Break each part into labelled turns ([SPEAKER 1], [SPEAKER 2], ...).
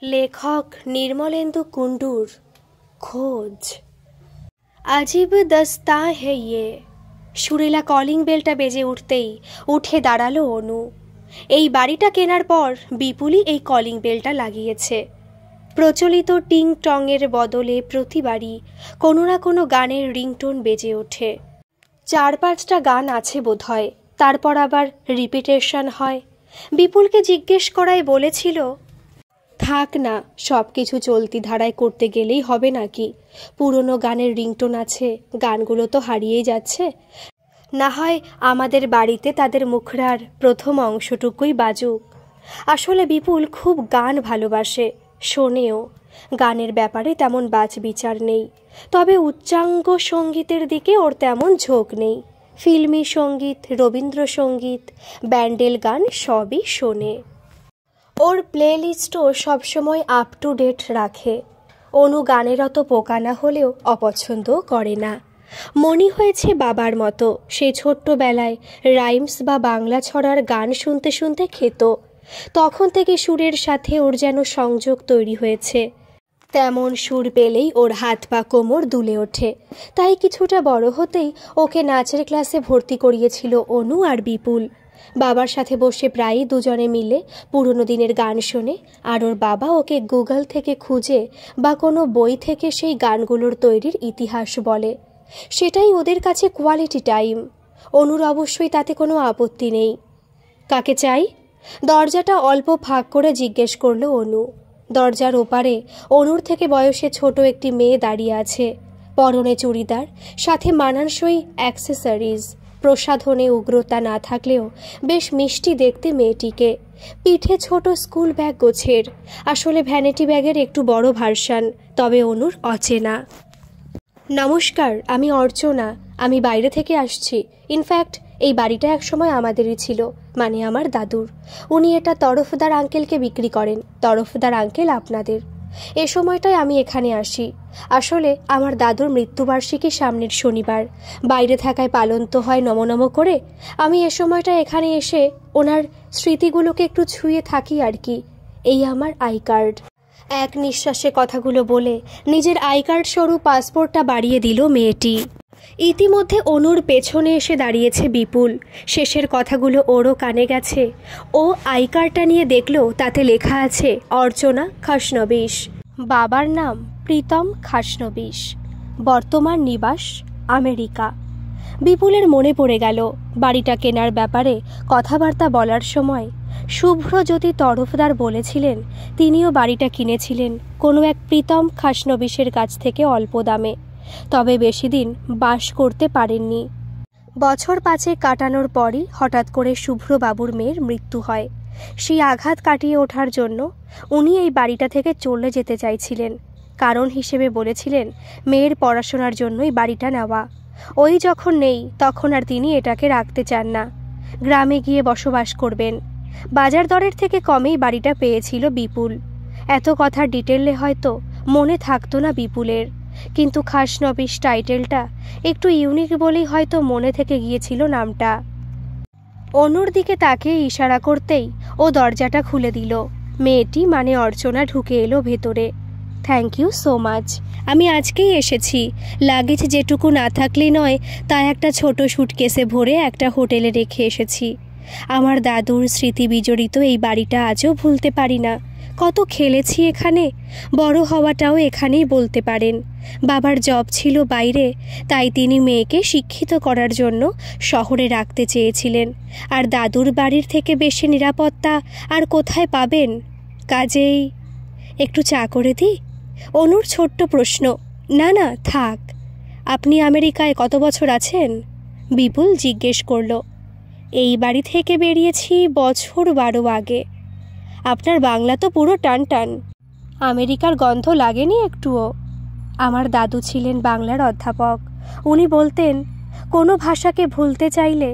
[SPEAKER 1] लेखक निर्मलेंदु कुंडूर खोज। अजीब दस्ता है ये। সুরেলা কলিং বেলটা বেজে উঠতেই উঠে দাঁড়ালো অনু। এই বাড়িটা কেনার পর বিপুলই এই কলিং বেলটা লাগিয়েছে। প্রচলিত টিং টংয়ের বদলে প্রতিবারই কোনো না কোনো গানের রিংটোন বেজে ওঠে। 4-5টা গান আছে বোধহয়, তারপর আবার রিপিটেশন হয়। বিপুলকে জিজ্ঞেস করায় বলেছিল, থাক না, সব কিছু চলতি ধারায় করতে গেলেই হবে নাকি? পুরনো গানের রিংটোন আছে, গানগুলো তো হারিয়েই যাচ্ছে। না হয় আমাদের বাড়িতে তাদের মুখরার প্রথম অংশটুকুই বাজুক। আসলে বিপুল খুব গান ভালোবাসে, শোনেও। গানের ব্যাপারে তেমন বাছবিচার নেই, তবে উচ্চাঙ্গ সঙ্গীতের দিকে ওর তেমন ঝোঁক নেই। ফিল্মি সঙ্গীত, রবীন্দ্রসঙ্গীত, ব্যান্ডেল গান সবই শোনে। ওর প্লেলিস্টও সবসময় আপ টু ডেট রাখে। অনু গানের অত পোকা না হলেও অপছন্দও করে না। মনি হয়েছে বাবার মতো। সে ছোট্টবেলায় রাইমস বা বাংলা ছড়ার গান শুনতে শুনতে খেত। তখন থেকে সুরের সাথে ওর যেন সংযোগ তৈরি হয়েছে। তেমন সুর পেলেই ওর হাত পা কোমর দুলে ওঠে। তাই কিছুটা বড় হতেই ওকে নাচের ক্লাসে ভর্তি করিয়েছিল অনু আর বিপুল। বাবার সাথে বসে প্রায়ই দুজনে মিলে পুরনো দিনের গান শোনে, আর ওর বাবা ওকে গুগল থেকে খুঁজে বা কোনো বই থেকে সেই গানগুলোর তৈরির ইতিহাস বলে। সেটাই ওদের কাছে কোয়ালিটি টাইম। অনুর অবশ্যই তাতে কোনো আপত্তি নেই। কাকে চাই? দরজাটা অল্প ফাঁক করে জিজ্ঞেস করলো অনু। দরজার ওপারে অনুর থেকে বয়সে ছোট একটি মেয়ে দাঁড়িয়ে আছে। পরনে চুড়িদার, সাথে মানানসই অ্যাক্সেসরিজ। প্রসাধনে উগ্রতা না থাকলেও বেশ মিষ্টি দেখতে মেয়েটিকে। পিঠে ছোট স্কুল ব্যাগ গোছের, আসলে ভ্যানিটি ব্যাগের একটু বড় ভার্সান, তবে অনুর অচেনা। নমস্কার, আমি অর্চনা। আমি বাইরে থেকে আসছি। ইনফ্যাক্ট এই বাড়িটা একসময় আমাদেরই ছিল, মানে আমার দাদুর। উনি এটা তরফদার আঙ্কেলকে বিক্রি করেন। তরফদার আঙ্কেল আপনাদের। এ সময়টায় আমি এখানে আসি। আসলে আমার দাদুর মৃত্যুবার্ষিকী সামনের শনিবার। বাইরে থাকায় পালন তো হয় নমনম করে। আমি এ সময়টা এখানে এসে ওনার স্মৃতিগুলোকে একটু ছুঁয়ে থাকি আর কি। এই আমার আই কার্ড। এক নিঃশ্বাসে কথাগুলো বলে নিজের আই কার্ড স্বরূপ পাসপোর্টটা বাড়িয়ে দিল মেয়েটি। ইতিমধ্যে অনুর পেছনে এসে দাঁড়িয়েছে বিপুল। শেষের কথাগুলো ওরও কানে গেছে। ও আই কার্ডটা নিয়ে দেখল, তাতে লেখা আছে অর্চনা খাসনবিশ। বাবার নাম প্রীতম খাসনবিশ। বর্তমান নিবাস আমেরিকা। বিপুলের মনে পড়ে গেল বাড়িটা কেনার ব্যাপারে কথাবার্তা বলার সময় শুভ্রজ্যোতি তরফদার বলেছিলেন তিনিও বাড়িটা কিনেছিলেন কোনো এক প্রীতম খাসনবিশের কাছ থেকে অল্প দামে, তবে বেশি দিন বাস করতে পারেননি। বছর 5 কাটানোর পরই হঠাৎ করে শুভ্রবাবুর মেয়ের মৃত্যু হয়। সেই আঘাত কাটিয়ে ওঠার জন্য উনি এই বাড়িটা থেকে চলে যেতে চাইছিলেন। কারণ হিসেবে বলেছিলেন মেয়ের পড়াশোনার জন্যই বাড়িটা নেওয়া। ওই যখন নেই তখন আর তিনি এটাকে রাখতে চান না। গ্রামে গিয়ে বসবাস করবেন। বাজার দরের থেকে কমেই বাড়িটা পেয়েছিল বিপুল। এত কথার ডিটেলে হয়তো মনে থাকতো না বিপুলের, কিন্তু খাসনবিশ টাইটেলটা একটু ইউনিক বলেই হয়তো মনে থেকে গিয়েছিল নামটা। অনুর দিকে তাকে ইশারা করতেই ও দরজাটা খুলে দিল। মেয়েটি মানে অর্চনা ঢুকে এলো ভেতরে। Thank you so much. আমি আজকেই এসেছি। লাগেজ যেটুকু না থাকলেই নয়, তা একটা ছোট সুটকেসে ভরে একটা হোটেলে রেখে এসেছি। আমার দাদুর স্মৃতি বিজড়িত এই বাড়িটা আজও ভুলতে পারি না। কত খেলেছি এখানে, বড় হওয়াটাও এখানেই বলতে পারেন। বাবার জব ছিল বাইরে, তাই তিনি মেয়েকে শিক্ষিত করার জন্য শহরে রাখতে চেয়েছিলেন। আর দাদুর বাড়ির থেকে বেশি নিরাপত্তা আর কোথায় পাবেন? কাজেই একটু চা করে দিই? অনুর ছোট্ট প্রশ্ন। না না, থাক। আপনি আমেরিকায় কত বছর আছেন? বিপুল জিজ্ঞেস করল। এই বাড়ি থেকে বেরিয়েছি বছর 12 আগে। আপনার বাংলা তো পুরো টান টান। আমেরিকার গন্ধ লাগেনি একটুও? আমার দাদু ছিলেন বাংলার অধ্যাপক। উনি বলতেন কোনো ভাষাকে ভুলতে চাইলে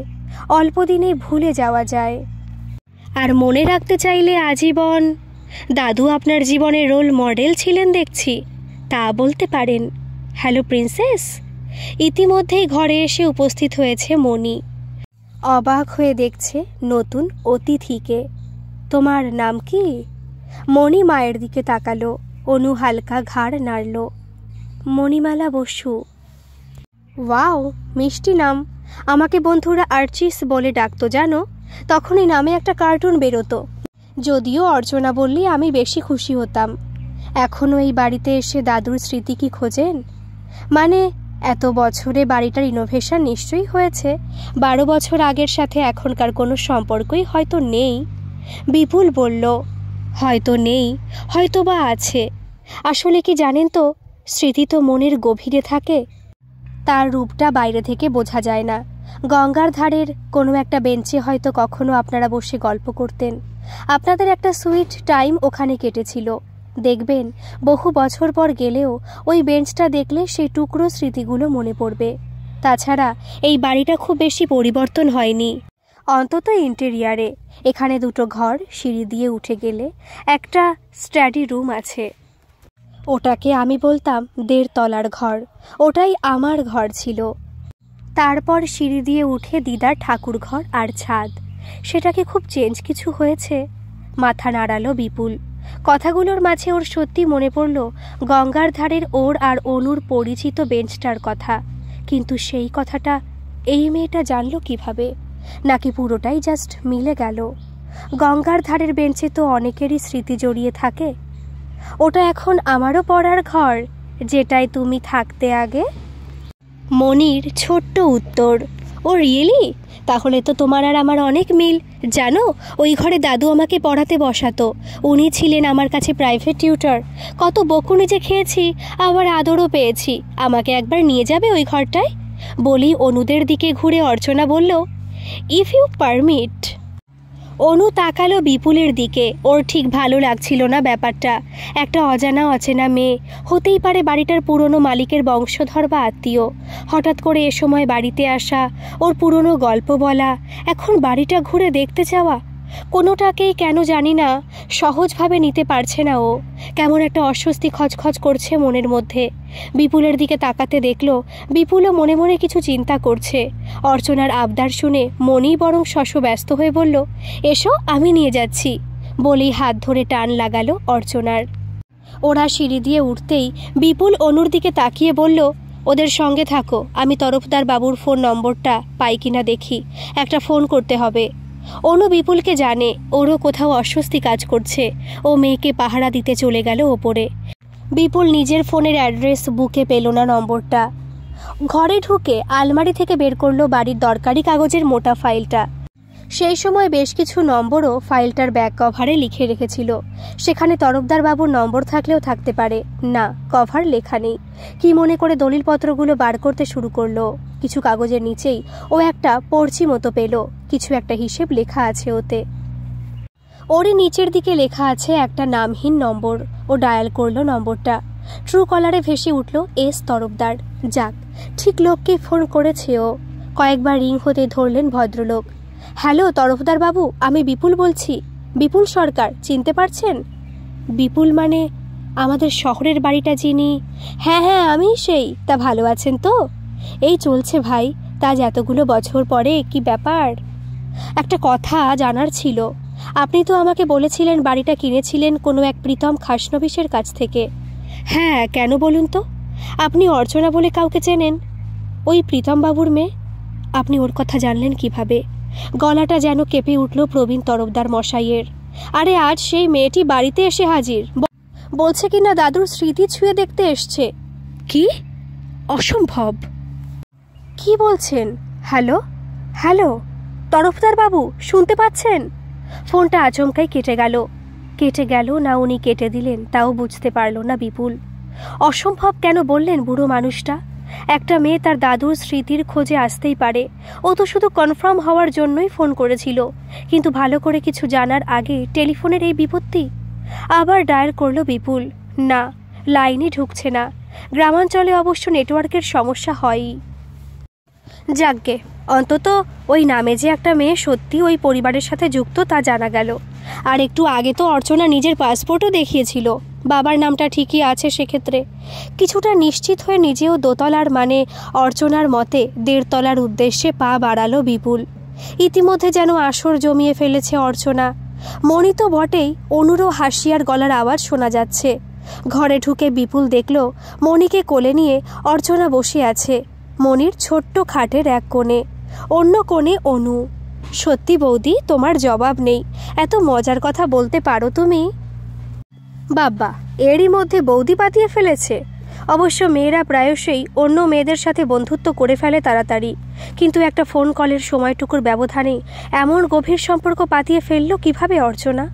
[SPEAKER 1] অল্প দিনেই ভুলে যাওয়া যায়, আর মনে রাখতে চাইলে আজীবন। দাদু আপনার জীবনের রোল মডেল ছিলেন দেখছি, তা বলতে পারেন। Hello princess. ইতিমধ্যেই ঘরে এসে উপস্থিত হয়েছে মনি। অবাক হয়ে দেখছে নতুন অতিথিকে। তোমার নাম কি? মণি মায়ের দিকে তাকালো। অনু হালকা ঘাড় নাড়ল। মণিমালা বসু। ওয়াও, মিষ্টি নাম। আমাকে বন্ধুরা আর্চিস বলে ডাকতো জানো। তখন এই নামে একটা কার্টুন বেরোতো। যদিও অর্চনা বললে আমি বেশি খুশি হতাম। এখনও এই বাড়িতে এসে দাদুর স্মৃতি কি খোঁজেন? মানে এত বছরে বাড়িটার ইনোভেশন নিশ্চয়ই হয়েছে। 12 বছর আগের সাথে এখনকার কোনো সম্পর্কই হয়তো নেই। বিপুল বলল, হয়তো নেই, হয়তো বা আছে। আসলে কি জানেন তো, স্মৃতি তো মনের গভীরে থাকে। তার রূপটা বাইরে থেকে বোঝা যায় না। গঙ্গার ধারের কোনো একটা বেঞ্চে হয়তো কখনো আপনারা বসে গল্প করতেন। আপনাদের একটা সুইট টাইম ওখানে কেটেছিল। দেখবেন বহু বছর পর গেলেও ওই বেঞ্চটা দেখলে সেই টুকরো স্মৃতিগুলো মনে পড়বে। তাছাড়া এই বাড়িটা খুব বেশি পরিবর্তন হয়নি, অন্তত ইন্টেরিয়ারে। এখানে 2টো ঘর, সিঁড়ি দিয়ে উঠে গেলে একটা স্টাডি রুম আছে। ওটাকে আমি বলতাম 1.5 তলার ঘর। ওটাই আমার ঘর ছিল। তারপর সিঁড়ি দিয়ে উঠে দিদার ঠাকুর ঘর আর ছাদ। সেটাকে খুব চেঞ্জ কিছু হয়েছে। মাথা নাড়ালো বিপুল। কথাগুলোর মাঝে ওর সত্যি মনে পড়ল গঙ্গার ধারের ওর আর অনুর পরিচিত বেঞ্চটার কথা। কিন্তু সেই কথাটা এই মেয়েটা জানলো কিভাবে? নাকি পুরোটাই জাস্ট মিলে গেল? গঙ্গার ধারের বেঞ্চে তো অনেকেরই স্মৃতি জড়িয়ে থাকে। ওটা এখন আমারও পড়ার ঘর, যেটায় তুমি থাকতে আগে। মনির ছোট্ট উত্তর, ও রিয়েলি? তাহলে তো তোমার আর আমার অনেক মিল। জানো, ওই ঘরে দাদু আমাকে পড়াতে বসাতো। উনি ছিলেন আমার কাছে প্রাইভেট টিউটর। কত বকুনি যে খেয়েছি, আবার আদরও পেয়েছি। আমাকে একবার নিয়ে যাবে ওই ঘরটায়? বলি অনুদের দিকে ঘুরে অর্চনা বলল, ইফ ইউ পারমিট। অনু তাকালো বিপুলের দিকে। ওর ঠিক ভালো লাগছিল না ব্যাপারটা। একটা অজানা অচেনা মেয়ে, হতেই পারে বাড়িটার পুরনো মালিকের বংশধর বা আত্মীয়। হঠাৎ করে এ সময় বাড়িতে আসা, ওর পুরনো গল্প বলা, এখন বাড়িটা ঘুরে দেখতে যাওয়া, কোনোটাকেই কেন জানি না সহজভাবে নিতে পারছে না ও। কেমন একটা অস্বস্তি খচখচ করছে মনের মধ্যে। বিপুলের দিকে তাকাতে দেখল বিপুলও মনে মনে কিছু চিন্তা করছে। অর্চনার আবদার শুনে মনেই বরং ব্যস্ত হয়ে বলল, এসো আমি নিয়ে যাচ্ছি। বলেই হাত ধরে টান লাগালো অর্চনার। ওরা সিঁড়ি দিয়ে উঠতেই বিপুল অনুর দিকে তাকিয়ে বলল, ওদের সঙ্গে থাকো, আমি তরফদার বাবুর ফোন নম্বরটা পাই কিনা দেখি। একটা ফোন করতে হবে। অনু বিপুলকে জানে ওরও কোথাও অস্বস্তি কাজ করছে। ও মেয়েকে পাহারা দিতে চলে গেল ওপরে। বিপুল নিজের ফোনের অ্যাড্রেস বুকে পেল না নম্বরটা। ঘরে ঢুকে আলমারি থেকে বের করলো বাড়ির দরকারি কাগজের মোটা ফাইলটা। সেই সময় বেশ কিছু নম্বরও ফাইলটার ব্যাক কভারে লিখে রেখেছিল। সেখানে তরফদার বাবুর নম্বর থাকলেও থাকতে পারে না, কভার লেখা নেই। কি মনে করে দলিলপত্রগুলো বার করতে শুরু করলো। কিছু কাগজের নিচেই ও একটা পর্চি মতো পেল। কিছু একটা হিসেব লেখা আছে ওতে। ওরই নিচের দিকে লেখা আছে একটা নামহীন নম্বর। ও ডায়াল করলো নম্বরটা। ট্রু কলারে ভেসে উঠল এস তরফদার। যাক, ঠিক লোককে ফোন করেছে ও। কয়েকবার রিং হতে ধরলেন ভদ্রলোক। হ্যালো তরফদার বাবু, আমি বিপুল বলছি। বিপুল সরকার, চিনতে পারছেন? বিপুল মানে আমাদের শহরের বাড়িটা যিনি? হ্যাঁ হ্যাঁ, আমি সেই। তা ভালো আছেন তো? এই চলছে ভাই। তা এতগুলো বছর পরে কি ব্যাপার? একটা কথা জানার ছিল। আপনি তো আমাকে বলেছিলেন বাড়িটা কিনেছিলেন কোনো এক প্রীতম খাসনবিশের কাছ থেকে। হ্যাঁ, কেন বলুন তো? আপনি অর্চনা বলে কাউকে চেনেন? ওই প্রীতম বাবুর মেয়ে। আপনি ওর কথা জানলেন কিভাবে? গলাটা যেন কেঁপে উঠল প্রবীণ তরফদার মশাইয়ের। আরে আজ সেই মেয়েটি বাড়িতে এসে হাজির। বলছে কিনা দাদুর স্মৃতি ছুঁয়ে দেখতে এসছে। কি? অসম্ভব। কি বলছেন? হ্যালো হ্যালো তরফদার বাবু, শুনতে পাচ্ছেন? ফোনটা আচমকাই কেটে গেল না উনি কেটে দিলেন তাও বুঝতে পারল না বিপুল। অসম্ভব কেন বললেন বুড়ো মানুষটা? একটা মেয়ে তার দাদুর স্মৃতির খোঁজে আসতেই পারে। ও তো শুধু কনফার্ম হওয়ার জন্যই ফোন করেছিল। কিন্তু ভালো করে কিছু জানার আগে টেলিফোনের এই বিপত্তি। আবার ডায়াল করলো বিপুল। না, লাইনই ঢুকছে না। গ্রামাঞ্চলে অবশ্য নেটওয়ার্কের সমস্যা হয়ই। যাকগে, অন্তত ওই নামে যে একটা মেয়ে সত্যি ওই পরিবারের সাথে যুক্ত তা জানা গেল। আর একটু আগে তো অর্চনা নিজের পাসপোর্টও দেখিয়েছিল। বাবার নামটা ঠিকই আছে সেক্ষেত্রে। কিছুটা নিশ্চিত হয়ে নিজেও দোতলার মানে অর্চনার মতে 1.5 তলার উদ্দেশ্যে পা বাড়ালো বিপুল। ইতিমধ্যে যেন আসর জমিয়ে ফেলেছে অর্চনা। মণি তো বটেই, অনুরও হাসি আর গলার আওয়াজ শোনা যাচ্ছে। ঘরে ঢুকে বিপুল দেখল মণিকে কোলে নিয়ে অর্চনা বসে আছে মণির ছোট্ট খাটের এক কোণে, অন্য কোণে অনু। সত্যি বৌদি, তোমার জবাব নেই, এত মজার কথা বলতে পারো তুমি। বাবা, এরই মধ্যে বৌদি পাতিয়ে ফেলেছে। অবশ্য মেয়েরা প্রায়শই অন্য মেয়েদের সাথে বন্ধুত্ব করে ফেলে তাড়াতাড়ি, কিন্তু একটা ফোন কলের সময়টুকুর ব্যবধানে এমন গভীর সম্পর্ক পাতিয়ে ফেললো কিভাবে অর্চনা?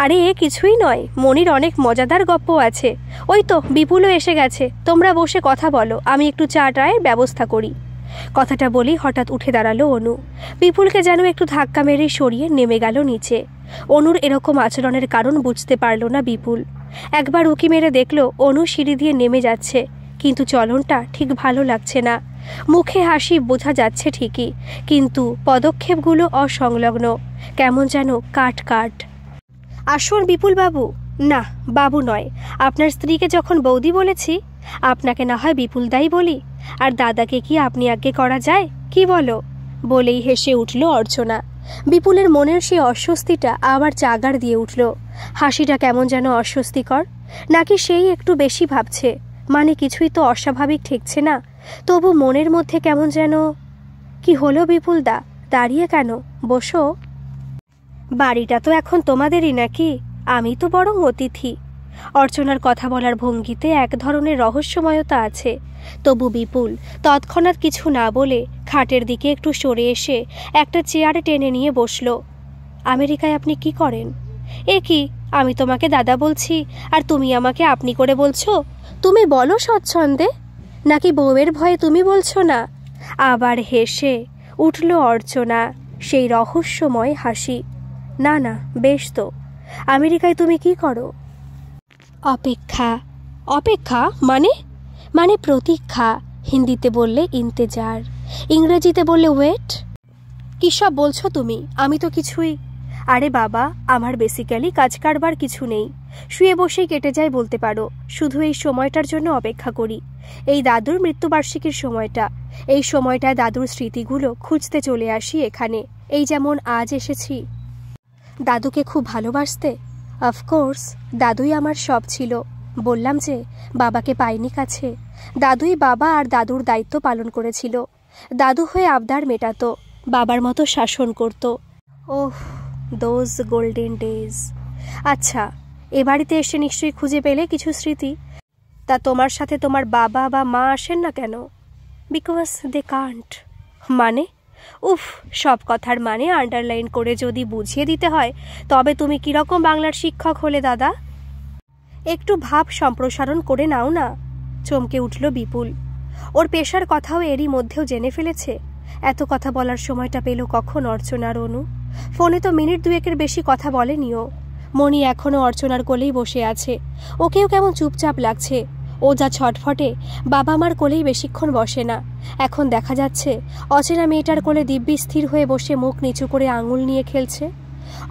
[SPEAKER 1] আরে এ কিছুই নয়, মনির অনেক মজাদার গপ্প আছে। ওই তো বিপুলও এসে গেছে, তোমরা বসে কথা বলো, আমি একটু চা টায়ের ব্যবস্থা করি। কথাটা বলেই হঠাৎ উঠে দাঁড়ালো অনু। বিপুলকে যেন একটু ধাক্কা মেরে সরিয়ে নেমে গেল নিচে। অনুর এরকম আচরণের কারণ বুঝতে পারল না বিপুল। একবার উকি মেরে দেখল অনু সিঁড়ি দিয়ে নেমে যাচ্ছে, কিন্তু চলনটা ঠিক ভালো লাগছে না। মুখে হাসি বোঝা যাচ্ছে ঠিকই, কিন্তু পদক্ষেপগুলো অসংলগ্ন, কেমন যেন কাট কাট। আসুন বিপুল বাবু। না, বাবু নয়, আপনার স্ত্রীকে যখন বৌদি বলেছি, আপনাকে না হয় বিপুল দাই বলি, আর দাদাকে কি আপনি আজ্ঞে করা যায়, কি বলো? বলেই হেসে উঠল অর্চনা। বিপুলের মনের সেই অস্বস্তিটা আবার চাগার দিয়ে উঠল। হাসিটা কেমন যেন অস্বস্তিকর, নাকি সেই একটু বেশি ভাবছে? মানে কিছুই তো অস্বাভাবিক ঠেকছে না, তবু মনের মধ্যে কেমন যেন। কি হলো বিপুল দা, দাঁড়িয়ে কেন? বসো। বাড়িটা তো এখন তোমাদেরই নাকি? আমি তো বরং অতিথি। অর্চনার কথা বলার ভঙ্গিতে এক ধরনের রহস্যময়তা আছে। তবু বিপুল তৎক্ষণাৎ কিছু না বলে খাটের দিকে একটু সরে এসে একটা চেয়ারে টেনে নিয়ে বসল। আমেরিকায় আপনি কি করেন? এ কি, আমি তোমাকে দাদা বলছি আর তুমি আমাকে আপনি করে বলছো? তুমি বলো স্বচ্ছন্দে, নাকি বউয়ের ভয়ে তুমি বলছো না? আবার হেসে উঠল অর্চনা, সেই রহস্যময় হাসি। না না, বেশ তো। আমেরিকায় তুমি কি করো? অপেক্ষা। অপেক্ষা মানে? মানে প্রতীক্ষা। হিন্দিতে বললে ইন্তেজার, ইংরেজিতে বললে ওয়েট। কী সব বলছো তুমি? আমি তো কিছুই। আরে বাবা, আমার বেসিক্যালি কাজ কারবার কিছু নেই, শুয়ে বসেই কেটে যায় বলতে পারো। শুধু এই সময়টার জন্য অপেক্ষা করি, এই দাদুর মৃত্যুবার্ষিকীর সময়টা। এই সময়টায় দাদুর স্মৃতিগুলো খুঁজতে চলে আসি এখানে, এই যেমন আজ এসেছি। দাদুকে খুব ভালোবাসতে? অফকোর্স, দাদুই আমার সব ছিল। বললাম যে বাবাকে পাইনি কাছে। দাদুই বাবা আর দাদুর দায়িত্ব পালন করেছিল। দাদু হয়ে আবদার মেটাতো, বাবার মতো শাসন করত। ওহ, দোজ গোল্ডেন ডেজ। আচ্ছা, এ বাড়িতে এসে নিশ্চয়ই খুঁজে পেলে কিছু স্মৃতি। তা তোমার সাথে তোমার বাবা বা মা আসেন না কেন? Because they can't. মানে? উফ, সব কথার মানে আন্ডারলাইন করে যদি বুঝিয়ে দিতে হয়, তবে তুমি কিরকম বাংলার শিক্ষক হলে দাদা? একটু ভাব সম্প্রসারণ করে নাও না। চমকে উঠল বিপুল। ওর পেশার কথাও এরই মধ্যেও জেনে ফেলেছে। এত কথা বলার সময়টা পেল কখন অর্চনার অনু? ফোনে তো মিনিট দুয়েকের বেশি কথা বলেনিও। মণি এখনও অর্চনার কোলেই বসে আছে। ওকেও কেমন চুপচাপ লাগছে। ও যা ছটফটে, বাবা মার কোলেই বেশিক্ষণ বসে না। এখন দেখা যাচ্ছে অচেনা মেয়েটার কোলে দিব্যি স্থির হয়ে বসে মুখ নিচু করে আঙুল নিয়ে খেলছে।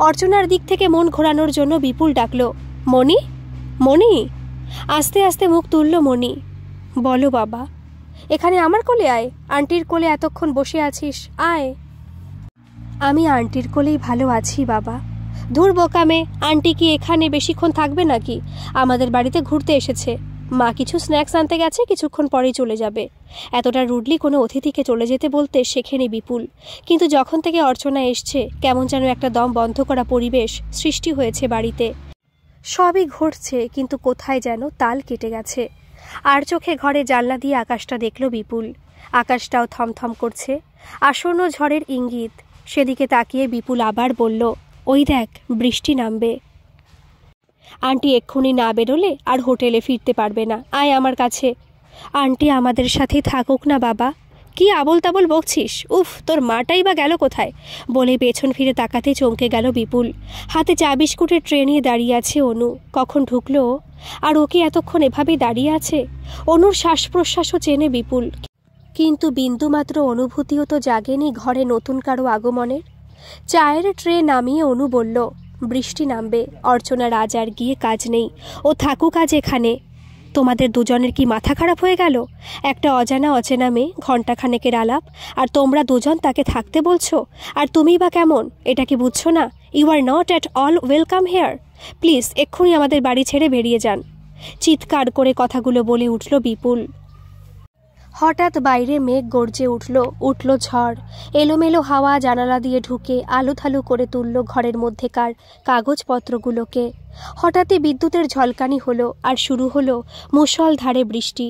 [SPEAKER 1] অর্চনার দিক থেকে মন ঘোরানোর জন্য বিপুল ডাকল, মণি, মণি। আস্তে আস্তে মুখ তুলল মণি। বলো বাবা। এখানে আমার কোলে আয়। আন্টির কোলে এতক্ষণ বসে আছিস, আয়। আমি আন্টির কোলেই ভালো আছি বাবা। ধুর বোকামে, আন্টি কি এখানে বেশিক্ষণ থাকবে নাকি? আমাদের বাড়িতে ঘুরতে এসেছে। মা কিছু স্ন্যাক্স আনতে গেছে, কিছুক্ষণ পরেই চলে যাবে। এতটা রুডলি কোনো অতিথিকে চলে যেতে বলতে শেখেনি বিপুল, কিন্তু যখন থেকে অর্চনা এসছে কেমন যেন একটা দম বন্ধ করা পরিবেশ সৃষ্টি হয়েছে বাড়িতে। সবই ঘটছে, কিন্তু কোথায় যেন তাল কেটে গেছে। আর চোখে ঘরে জানলা দিয়ে আকাশটা দেখল বিপুল। আকাশটাও থমথম করছে, আসন্ন ঝড়ের ইঙ্গিত। সেদিকে তাকিয়ে বিপুল আবার বলল, ওই দেখ, বৃষ্টি নামবে। আন্টি এক্ষুনি না বেরোলে আর হোটেলে ফিরতে পারবে না। আয় আমার কাছে। আন্টি আমাদের সাথেই থাকুক না বাবা। কি আবল তাবল বকছিস? উফ, তোর মাটাই বা গেল কোথায়? বলে পেছন ফিরে তাকাতে চমকে গেল বিপুল। হাতে চা বিস্কুটের ট্রে নিয়ে দাঁড়িয়ে আছে অনু। কখন ঢুকলো? আর ও কি এতক্ষণ এভাবেই দাঁড়িয়ে আছে? অনুর শ্বাস প্রশ্বাসও চেনে বিপুল, কিন্তু বিন্দুমাত্র অনুভূতিও তো জাগেনি ঘরে নতুন কারো আগমনের। চায়ের ট্রে নামিয়ে অনু বলল, বৃষ্টি নামবে। অর্চনা রাজ আর গিয়ে কাজ নেই, ও থাকুক আজ এখানে। তোমাদের দুজনের কি মাথা খারাপ হয়ে গেল? একটা অজানা অচেনা মেয়ে, ঘণ্টাখানেকের আলাপ, আর তোমরা দুজন তাকে থাকতে বলছো। আর তুমিই বা কেমন, এটা কি বুঝছো না? You are not at all welcome here. Please এক্ষুনি আমাদের বাড়ি ছেড়ে বেরিয়ে যান। চিৎকার করে কথাগুলো বলে উঠল বিপুল। হঠাৎ বাইরে মেঘ গর্জে উঠল ঝড়। এলোমেলো হাওয়া জানালা দিয়ে ঢুকে আলুথালু করে তুলল ঘরের মধ্যেকার কাগজপত্রগুলোকে। হঠাৎই বিদ্যুতের ঝলকানি হলো, আর শুরু হলো মুষলধারে বৃষ্টি।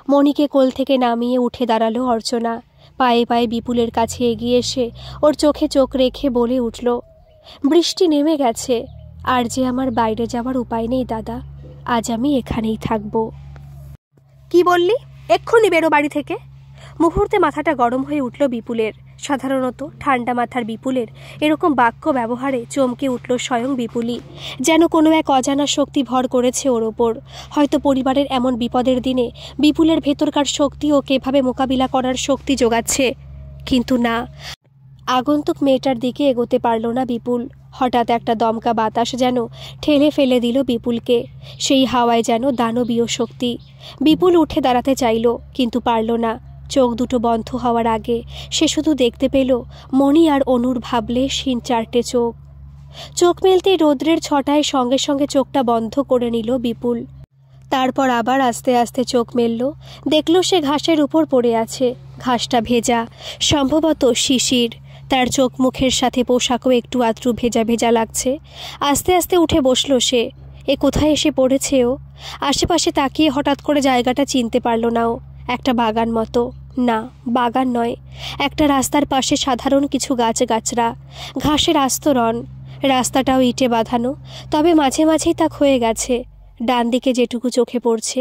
[SPEAKER 1] মণিকে কোল থেকে নামিয়ে উঠে দাঁড়ালো অর্চনা। পায়ে পায়ে বিপুলের কাছে এগিয়ে এসে ওর চোখে চোখ রেখে বলে উঠল, বৃষ্টি নেমে গেছে, আর যে আমার বাইরে যাওয়ার উপায় নেই দাদা, আজ আমি এখানেই থাকবো। কি বললি? এক্ষুনি বেরো বাড়ি থেকে। মুহূর্তে মাথাটা গরম হয়ে উঠল বিপুলের। সাধারণত ঠান্ডা মাথার বিপুলের এরকম বাক্য ব্যবহারে চমকে উঠল স্বয়ং বিপুলই। যেন কোনো এক অজানা শক্তি ভর করেছে ওর ওপর। হয়তো পরিবারের এমন বিপদের দিনে বিপুলের ভেতরকার শক্তি ওকে এভাবে মোকাবিলা করার শক্তি যোগাচ্ছে। কিন্তু না, আগন্তুক মেয়েটার দিকে এগোতে পারল না বিপুল। হঠাৎ একটা দমকা বাতাস যেন ঠেলে ফেলে দিল বিপুলকে। সেই হাওয়ায় যেন দানবীয় শক্তি। বিপুল উঠে দাঁড়াতে চাইল, কিন্তু পারল না। চোখ দুটো বন্ধ হওয়ার আগে সে শুধু দেখতে পেল মণি আর অনুর ভাবলে শিন চারটে চোখ। চোখ মেলতেই রৌদ্রের ছটায় সঙ্গে সঙ্গে চোখটা বন্ধ করে নিল বিপুল। তারপর আবার আস্তে আস্তে চোখ মেলল। দেখল সে ঘাসের উপর পড়ে আছে। ঘাসটা ভেজা, সম্ভবত শিশির। তার চোখ মুখের সাথে পোশাকও একটু আধটু ভেজা ভেজা লাগছে। আস্তে আস্তে উঠে বসল সে। এ কোথায় এসে পড়েছে ও? আশেপাশে তাকিয়ে হঠাৎ করে জায়গাটা চিনতে পারল না ও। একটা বাগান মতো। না, বাগান নয়, একটা রাস্তার পাশে সাধারণ কিছু গাছগাছরা, ঘাসের আস্তরণ। রাস্তাটাও ইটে বাঁধানো, তবে মাঝে মাঝেই তা ক্ষয়ে গেছে। ডান দিকে যেটুকু চোখে পড়ছে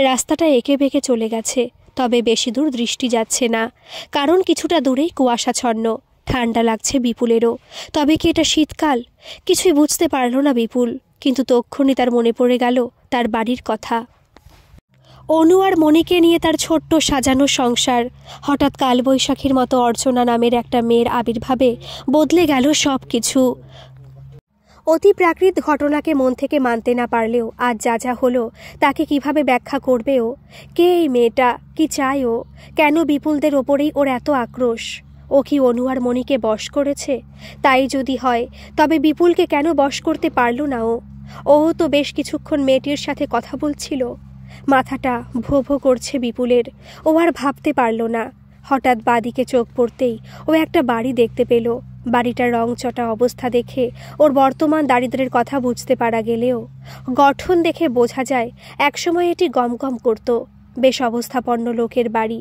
[SPEAKER 1] রাস্তাটা এঁকে বেঁকে চলে গেছে, তবে বেশি দূর দৃষ্টি যাচ্ছে না, কারণ কিছুটা দূরেই কুয়াশাচ্ছন্ন। ঠান্ডা লাগছে বিপুলেরও। তবে কি এটা শীতকাল? কিছুই বুঝতে পারল না বিপুল। কিন্তু তক্ষুনি তার মনে পড়ে গেল তার বাড়ির কথা। অনু আর মণিকে নিয়ে তার ছোট্ট সাজানো সংসার। হঠাৎ কালবৈশাখীর মতো অর্চনা নামের একটা মেয়ের আবির্ভাবে বদলে গেল সব কিছু। অতি প্রাকৃত ঘটনাকে মন থেকে মানতে না পারলেও আজ যা যা হলো তাকে কিভাবে ব্যাখ্যা করবে ও? কে এই মেয়েটা? কি চায় ও? কেন বিপুলদের ওপরেই ওর এত আক্রোশ? ও কি অনু আর মণিকে বশ করেছে? তাই যদি হয় তবে বিপুলকে কেন বশ করতে পারল না ও? ও তো বেশ কিছুক্ষণ মেয়েটির সাথে কথা বলছিল। মাথাটা ভো ভো করছে বিপুলের। ও আর ভাবতে পারল না। হঠাৎ বাদিকে চোখ পড়তেই ও একটা বাড়ি দেখতে পেল। বাড়িটার রংচটা অবস্থা দেখে ওর বর্তমান দারিদ্র্যের কথা বুঝতে পারা গেলেও গঠন দেখে বোঝা যায় একসময় এটি গমগম করত। বেশ অবস্থাপন্ন লোকের বাড়ি।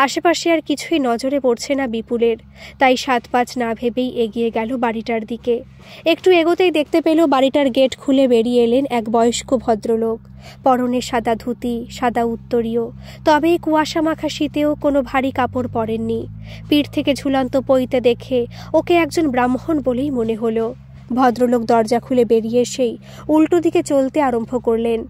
[SPEAKER 1] আশেপাশে আর কিছুই নজরে পড়ছে না বিপুলের। তাই ৭-৫ না ভেবেই এগিয়ে গেল বাড়িটার দিকে। একটু এগোতেই দেখতে পেল বাড়িটার গেট খুলে বেরিয়ে এলেন এক বয়স্ক ভদ্রলোক। পরনে সাদা ধুতি, সাদা উত্তরীয়, তবে কুয়াশা মাখা শীতেও কোনো ভারী কাপড় পরেননি। পিঠ থেকে ঝুলন্ত পইতে দেখে ওকে একজন ব্রাহ্মণ বলেই মনে হলো। ভদ্রলোক দরজা খুলে বেরিয়ে এসেই উল্টো দিকে চলতে আরম্ভ করলেন।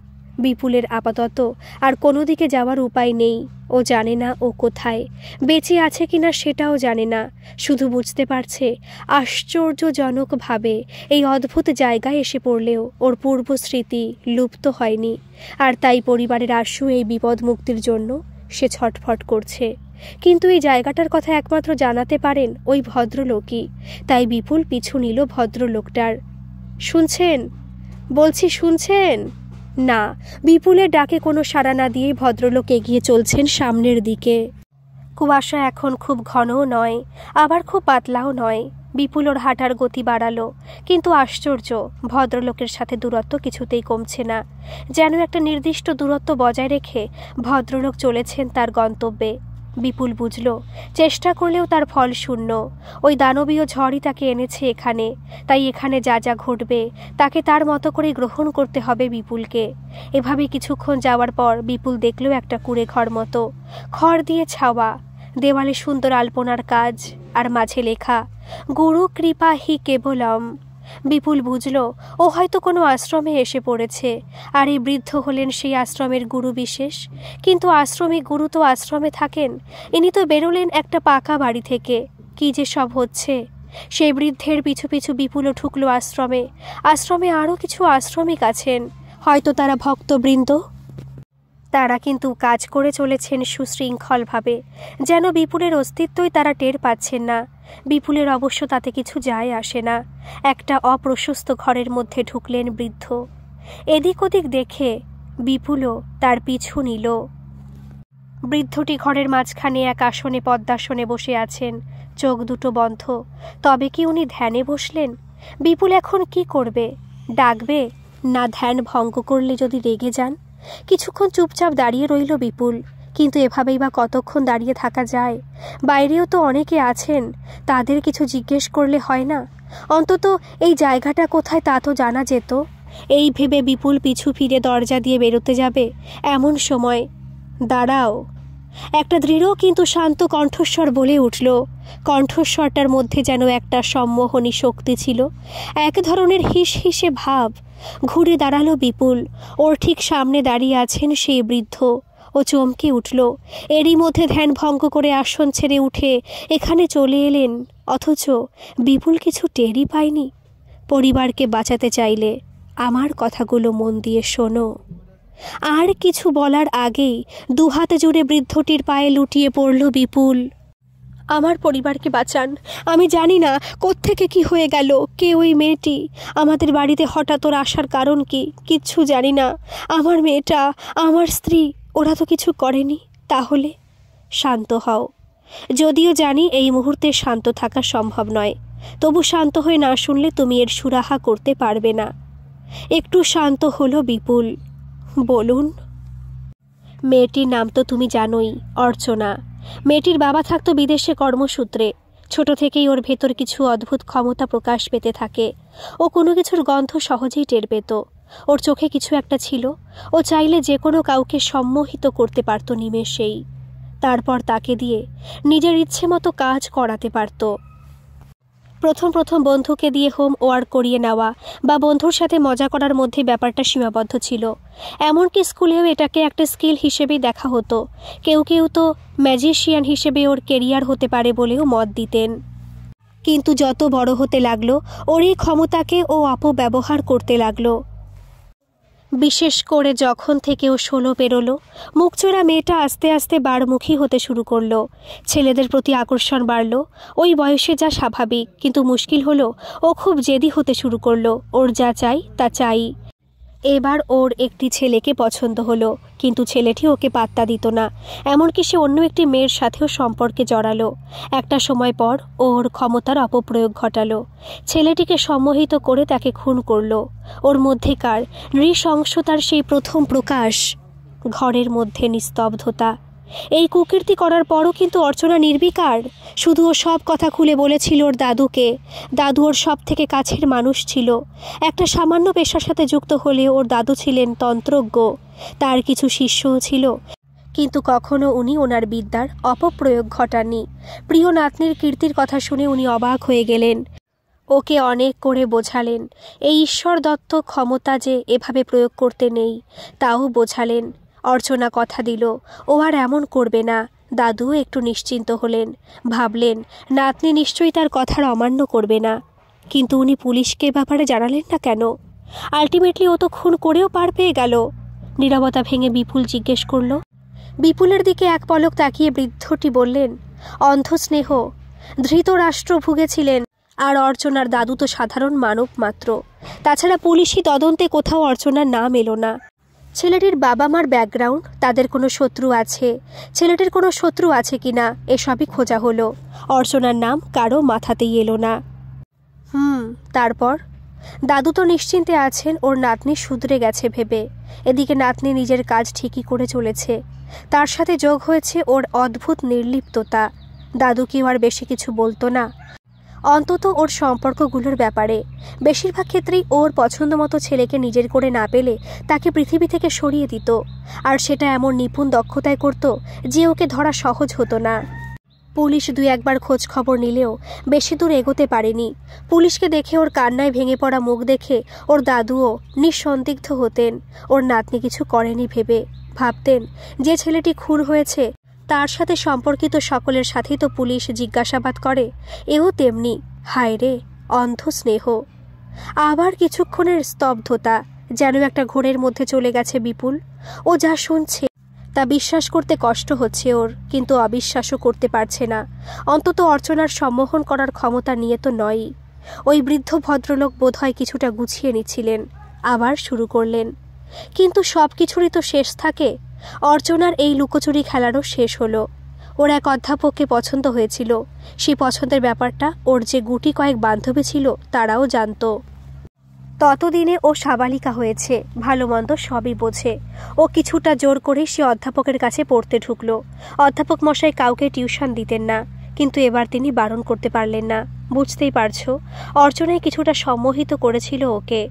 [SPEAKER 1] বিপুলের আপাতত আর কোনো দিকে যাওয়ার উপায় নেই। ও জানে না ও কোথায়, বেঁচে আছে কিনা সেটাও জানে না। শুধু বুঝতে পারছে আশ্চর্যজনকভাবে এই অদ্ভুত জায়গায় এসে পড়লেও ওর পূর্ব স্মৃতি লুপ্ত হয়নি। আর তাই পরিবারের আশু এই বিপদ মুক্তির জন্য সে ছটফট করছে। কিন্তু এই জায়গাটার কথা একমাত্র জানাতে পারেন ওই ভদ্রলোকই। তাই বিপুল পিছু নিল ভদ্রলোকটার। শুনছেন? বলছি শুনছেন? না, বিপুলের ডাকে কোনো সাড়া না দিয়ে ভদ্রলোক এগিয়ে চলছেন সামনের দিকে। কুয়াশা এখন খুব ঘনও নয়, আবার খুব পাতলাও নয়। বিপুল ওর হাঁটার গতি বাড়ালো, কিন্তু আশ্চর্য, ভদ্রলোকের সাথে দূরত্ব কিছুতেই কমছে না। যেন একটা নির্দিষ্ট দূরত্ব বজায় রেখে ভদ্রলোক চলেছেন তার গন্তব্যে। বিপুল বুঝল চেষ্টা করলেও তার ফল শূন্য। ওই দানবীয় ঝড়ই তাকে এনেছে এখানে। তাই এখানে যা যা ঘটবে তাকে তার মতো করে গ্রহণ করতে হবে বিপুলকে। এভাবে কিছুক্ষণ যাওয়ার পর বিপুল দেখল একটা কুঁড়ে ঘর মতো, খড় দিয়ে ছাওয়া, দেওয়ালে সুন্দর আলপনার কাজ, আর মাঝে লেখা গুরু কৃপা হি কেবলম। বিপুল বুঝল ও হয়তো কোনো আশ্রমে এসে পড়েছে, আর এই বৃদ্ধ হলেন সেই আশ্রমের গুরু বিশেষ। কিন্তু আশ্রমে গুরু তো আশ্রমে থাকেন, ইনি তো বেরোলেন একটা পাকা বাড়ি থেকে। কি যে সব হচ্ছে! সেই বৃদ্ধের পিছু পিছু বিপুলও ঢুকলো আশ্রমে। আশ্রমে আরও কিছু আশ্রমিক আছেন, হয়তো তারা ভক্তবৃন্দ। তারা কিন্তু কাজ করে চলেছেন সুশৃঙ্খলভাবে, যেন বিপুলের অস্তিত্বই তারা টের পাচ্ছেন না। বিপুলের অবশ্য তাতে কিছু যায় আসে না। একটা অপ্রশস্ত ঘরের মধ্যে ঢুকলেন বৃদ্ধ। এদিক ওদিক দেখে বিপুলও তার পিছু নিল। বৃদ্ধটি ঘরের মাঝখানে এক আসনে পদ্মাসনে বসে আছেন, চোখ দুটো বন্ধ। তবে কি উনি ধ্যানে বসলেন? বিপুল এখন কি করবে? ডাকবে? না ধ্যান ভঙ্গ করলে যদি রেগে যান? কিছুক্ষণ চুপচাপ দাঁড়িয়ে রইল বিপুল। কিন্তু এভাবেই বা কতক্ষণ দাঁড়িয়ে থাকা যায়? বাইরেও তো অনেকে আছেন, তাদের কিছু জিজ্ঞেস করলে হয় না? অন্তত এই জায়গাটা কোথায় তা তো জানা যেত। এই ভেবে বিপুল পিছু ফিরে দরজা দিয়ে বেরোতে যাবে, এমন সময় দাঁড়াও, একটা দৃঢ় কিন্তু শান্ত কণ্ঠস্বর বলে উঠল। কণ্ঠস্বরটার মধ্যে যেন একটা সম্মোহনী শক্তি ছিল, এক ধরনের হিস হিসে ভাব। ঘুরে দাঁড়ালো বিপুল। ওর ঠিক সামনে দাঁড়িয়ে আছেন সেই বৃদ্ধ। ও চমকে উঠল। এরই মধ্যে ধ্যান ভঙ্গ করে আসন ছেড়ে উঠে এখানে চলে এলেন, অথচ বিপুল কিছু টেরই পায়নি। পরিবারকে বাঁচাতে চাইলে আমার কথাগুলো মন দিয়ে শোনো। আর কিছু বলার আগেই দুহাত জুড়ে বৃদ্ধটির পায়ে লুটিয়ে পড়ল বিপুল। আমার পরিবারকে বাঁচান। আমি জানি না কোত্থেকে কি হয়ে গেল, কে ওই মেয়েটি, আমাদের বাড়িতে হঠাৎ ওর আসার কারণ কি, কিচ্ছু জানি না। আমার মেয়েটা, আমার স্ত্রী, ওরা তো কিছু করেনি। তাহলে শান্ত হও। যদিও জানি এই মুহূর্তে শান্ত থাকা সম্ভব নয়, তবু শান্ত হয়ে না শুনলে তুমি এর সুরাহা করতে পারবে না। একটু শান্ত হলো বিপুল। বলুন। মেয়েটির নাম তো তুমি জানোই, অর্চনা। মেয়েটির বাবা থাকতো বিদেশে কর্মসূত্রে। ছোট থেকেই ওর ভেতর কিছু অদ্ভুত ক্ষমতা প্রকাশ পেতে থাকে। ও কোনো কিছুর গন্ধ সহজেই টের পেত। ওর চোখে কিছু একটা ছিল। ও চাইলে যে কোনো কাউকে সম্মোহিত করতে পারত নিমেষেই। তারপর তাকে দিয়ে নিজের ইচ্ছে মতো কাজ করাতে পারত। প্রথম বন্ধুকে দিয়ে হোম ওয়ার্ক করিয়ে নেওয়া বা বন্ধুর সাথে মজা করার মধ্যে ব্যাপারটা সীমাবদ্ধ ছিল। এমনকি স্কুলেও এটাকে একটা স্কিল হিসেবেই দেখা হতো। কেউ কেউ তো ম্যাজিশিয়ান হিসেবে ওর কেরিয়ার হতে পারে বলেও মত দিতেন। কিন্তু যত বড় হতে লাগলো, ওর এই ক্ষমতাকে ও অপব্যবহার করতে লাগলো। বিশেষ করে যখন থেকে ও 16 পেরোলো, মুখচোরা মেয়েটা আস্তে আস্তে বারমুখী হতে শুরু করলো। ছেলেদের প্রতি আকর্ষণ বাড়লো। ওই বয়সে যা স্বাভাবিক, কিন্তু মুশকিল হলো ও খুব জেদি হতে শুরু করলো। ওর যা চাই তা চাই। এবার ওর একটি ছেলেকে পছন্দ হলো, কিন্তু ছেলেটি ওকে পাত্তা দিত না। এমনকি সে অন্য একটি মেয়ের সাথেও সম্পর্কে জড়ালো। একটা সময় পর ওর ক্ষমতার অপপ্রয়োগ ঘটালো। ছেলেটিকে সম্মোহিত করে তাকে খুন করলো। ওর মধ্যেকার নৃশংসতার সেই প্রথম প্রকাশ। ঘরের মধ্যে নিস্তব্ধতা। এই কুকীর্তি করার পরও কিন্তু অর্চনা নির্বিকার। শুধু ও সব কথা খুলে বলেছিল ওর দাদুকে। দাদু ওর সব থেকে কাছের মানুষ ছিল। একটা সামান্য পেশার সাথে যুক্ত হলে ওর দাদু ছিলেন তন্ত্রজ্ঞ। তার কিছু শিষ্যও ছিল, কিন্তু কখনো উনি ওনার বিদ্যার অপপ্রয়োগ ঘটাননি। প্রিয় নাতনির কীর্তির কথা শুনে উনি অবাক হয়ে গেলেন। ওকে অনেক করে বোঝালেন এই ঈশ্বর দত্ত ক্ষমতা যে এভাবে প্রয়োগ করতে নেই, তাও বোঝালেন। অর্চনা কথা দিল ও আর এমন করবে না। দাদু একটু নিশ্চিন্ত হলেন। ভাবলেন নাতনি নিশ্চয়ই তার কথার অমান্য করবে না। কিন্তু উনি পুলিশকে ব্যাপারে জানালেন না কেন? আলটিমেটলি ও তো খুন করেও পার পেয়ে গেল। নীরবতা ভেঙে বিপুল জিজ্ঞেস করল। বিপুলের দিকে এক পলক তাকিয়ে বৃদ্ধটি বললেন, অন্ধ স্নেহ। ধৃতরাষ্ট্র ভুগেছিলেন, আর অর্চনার দাদু তো সাধারণ মানব মাত্র। তাছাড়া পুলিশি তদন্তে কোথাও অর্চনার নাম এলো না। ছেলেটির বাবা মার ব্যাকগ্রাউন্ড, তাদের কোনো শত্রু আছে, ছেলেটির কোনো শত্রু আছে কিনা, এসবই খোঁজা হলো। অর্চনার নাম কারো মাথাতেই এলো না। তারপর দাদু তো নিশ্চিন্তে আছেন ওর নাতনি শুধরে গেছে ভেবে। এদিকে নাতনি নিজের কাজ ঠিকই করে চলেছে। তার সাথে যোগ হয়েছে ওর অদ্ভুত নির্লিপ্ততা। দাদু কেউ আর বেশি কিছু বলতো না, অন্তত ওর সম্পর্কগুলোর ব্যাপারে। বেশিরভাগ ক্ষেত্রেই ওর পছন্দ মতো ছেলেকে নিজের করে না পেলে তাকে পৃথিবী থেকে সরিয়ে দিত। আর সেটা এমন নিপুণ দক্ষতায় করত যে ওকে ধরা সহজ হতো না। পুলিশ 2-1বার খোঁজ খবর নিলেও বেশি দূর এগোতে পারেনি। পুলিশকে দেখে ওর কান্নায় ভেঙে পড়া মুখ দেখে ওর দাদুও নিঃসন্দিগ্ধ হতেন। ওর নাতনি কিছু করেনি ভেবে ভাবতেন যে ছেলেটি খুন হয়েছে তার সাথে সম্পর্কিত সকলের সাথেই তো পুলিশ জিজ্ঞাসাবাদ করে। এও তেমনি। হায় রে, অন্ধ স্নেহ। আবার কিছুক্ষণের স্তব্ধতা। যেন একটা ঘোরের মধ্যে চলে গেছে বিপুল। ও যা শুনছে তা বিশ্বাস করতে কষ্ট হচ্ছে ওর, কিন্তু অবিশ্বাসও করতে পারছে না। অন্তত অর্চনার সম্মোহন করার ক্ষমতা নিয়ে তো নয়ই। ওই বৃদ্ধ ভদ্রলোক বোধহয় কিছুটা গুছিয়ে নিচ্ছিলেন, আবার শুরু করলেন। কিন্তু সব কিছুরই তো শেষ থাকে। অর্চনার এই লুকোচুরি খেলারও শেষ হলো। ওর এক অধ্যাপককে পছন্দ হয়েছিল। সেই পছন্দের ব্যাপারটা ওর যে গুটি কয়েক বান্ধবী ছিল তারাও জানত। ততদিনে ও সাবালিকা হয়েছে, ভালো মন্দ সবই বোঝে। ও কিছুটা জোর করে সে অধ্যাপকের কাছে পড়তে ঢুকল। অধ্যাপক মশাই কাউকে টিউশন দিতেন না, কিন্তু এবার তিনি বারণ করতে পারলেন না। বুঝতেই পারছো, অর্চনায় কিছুটা সম্মোহিত করেছিল ওকে।